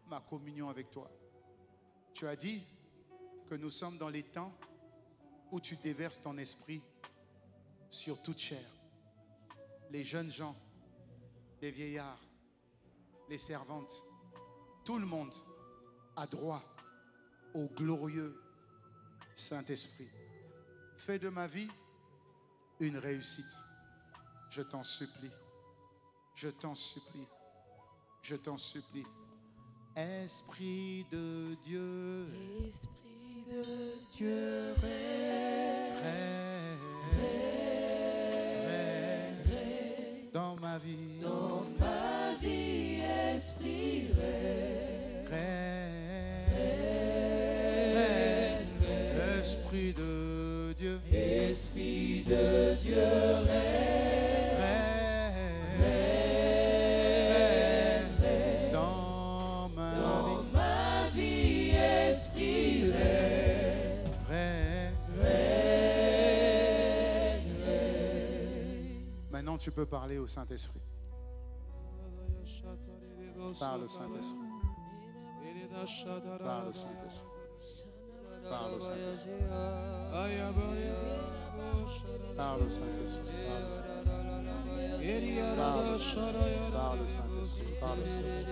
Ma communion avec toi. Tu as dit que nous sommes dans les temps où tu déverses ton esprit sur toute chair. Les jeunes gens, les vieillards, les servantes, tout le monde a droit au glorieux Saint-Esprit. Fais de ma vie une réussite. Je t'en supplie. Je t'en supplie. Je t'en supplie. Esprit de Dieu. Esprit de Dieu, règne dans ma vie. dans ma vie, esprit règne. Esprit de Dieu. Esprit de Dieu, règne dans ma vie. esprit Maintenant, tu peux parler au Saint-Esprit. Parle au Saint-Esprit. Parle au Saint-Esprit. Parle au Saint-Esprit. Parle au Saint-Esprit. Parle au Saint-Esprit. Parle au Saint-Esprit.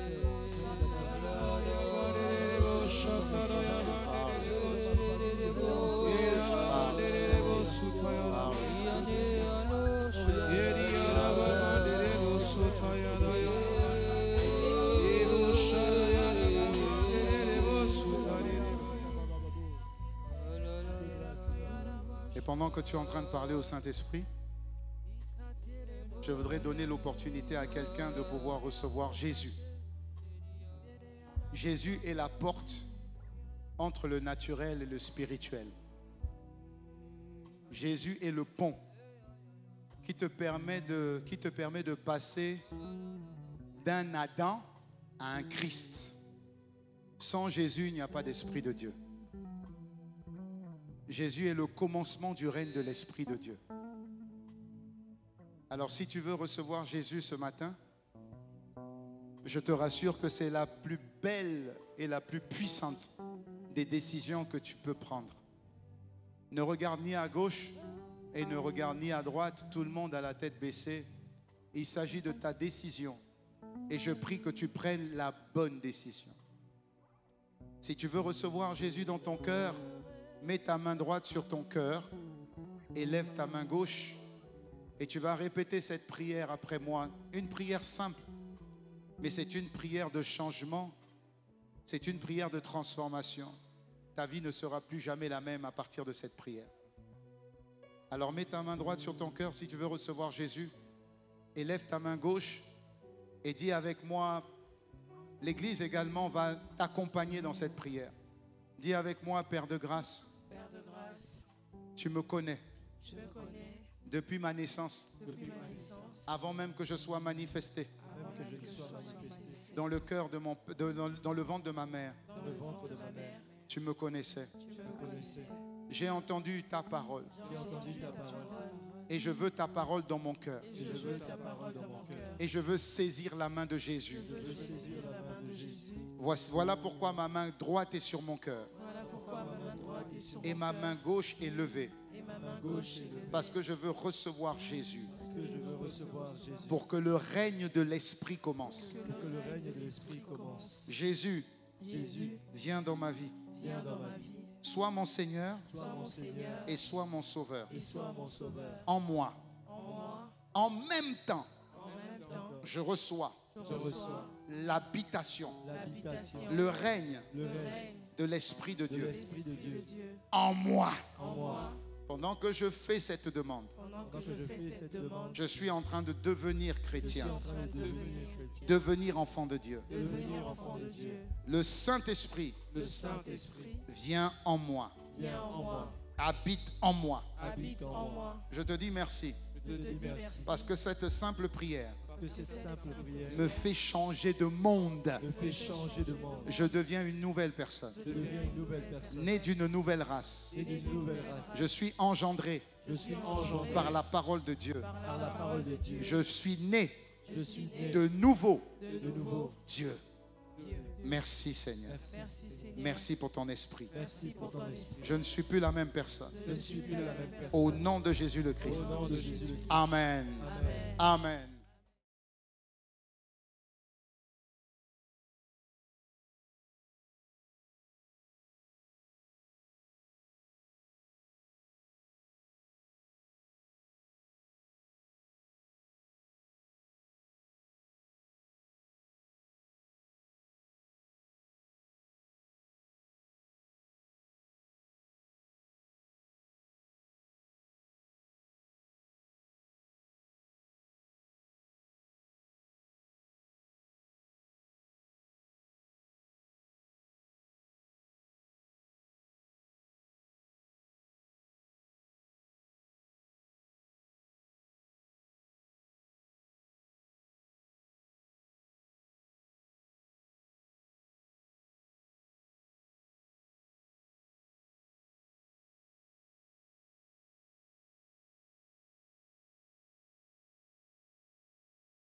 Et pendant que tu es en train de parler au Saint-Esprit, je voudrais donner l'opportunité à quelqu'un de pouvoir recevoir Jésus. Jésus est la porte entre le naturel et le spirituel. Jésus est le pont qui te permet de passer d'un Adam à un Christ. Sans Jésus, il n'y a pas d'Esprit de Dieu. Jésus est le commencement du règne de l'Esprit de Dieu. Alors si tu veux recevoir Jésus ce matin, je te rassure que c'est la plus belle et la plus puissante des décisions que tu peux prendre. Ne regarde ni à gauche et ne regarde ni à droite, tout le monde a la tête baissée. Il s'agit de ta décision et je prie que tu prennes la bonne décision. Si tu veux recevoir Jésus dans ton cœur, mets ta main droite sur ton cœur et lève ta main gauche et tu vas répéter cette prière après moi. Une prière simple, mais c'est une prière de changement, c'est une prière de transformation. Ta vie ne sera plus jamais la même à partir de cette prière. Alors mets ta main droite sur ton cœur si tu veux recevoir Jésus et lève ta main gauche et dis avec moi, l'Église également va t'accompagner dans cette prière. Dis avec moi, Père de grâce, Père de grâce, tu me connais je me connais depuis ma naissance, depuis ma naissance, avant même que je sois manifesté avant même que je sois manifesté dans le cœur de dans le ventre de ma mère. dans le ventre de ma mère. Tu me connaissais. Tu me connaissais. J'ai entendu ta parole J'ai entendu ta parole et je veux ta parole dans mon cœur. et je veux ta parole dans mon cœur. Et je veux saisir la main de Jésus. Je veux saisir la main de Jésus. Voilà pourquoi ma main droite est sur mon cœur Voilà pourquoi ma main droite est sur et mon ma cœur main gauche est levée et ma main gauche est levée. parce que je veux recevoir Jésus Parce que je veux recevoir Jésus pour que le règne de l'Esprit commence. pour que le règne de l'Esprit commence. Jésus, Jésus, viens dans ma vie. Viens dans ma vie. Sois mon Seigneur Sois mon Seigneur et sois mon Sauveur. et sois mon sauveur. En moi, en moi. en même temps, En même temps, je reçois Je reçois l'habitation, l'habitation, le règne le règne règne de l'Esprit de de Dieu l'Esprit de de Dieu Dieu en moi. en moi. Pendant que je fais cette demande, pendant que je fais cette demande. je suis en train de devenir Je suis chrétien, en train de devenir chrétien, devenir enfant de Dieu. Devenir enfant de Dieu. Le Saint-Esprit Le Saint-Esprit vient en moi, vient en moi. habite en moi. Habite en moi. Je te dis merci Je te dis merci parce que cette simple prière parce que cette simple prière me fait changer de monde. me fait changer de monde. Je deviens une nouvelle personne, Je deviens une nouvelle personne, née d'une nouvelle race. née d'une nouvelle race. Je suis engendré Je suis engendré par la parole de Dieu. par la parole de Dieu. Je suis né Je suis né de nouveau de nouveau. Dieu. Dieu. Merci Seigneur. Merci. Merci Seigneur. Merci pour ton esprit. Merci pour ton esprit. Je ne suis plus la même personne. Je ne suis plus la même personne. Au nom de Jésus le Christ. Au nom de Jésus. Amen. Amen. Amen.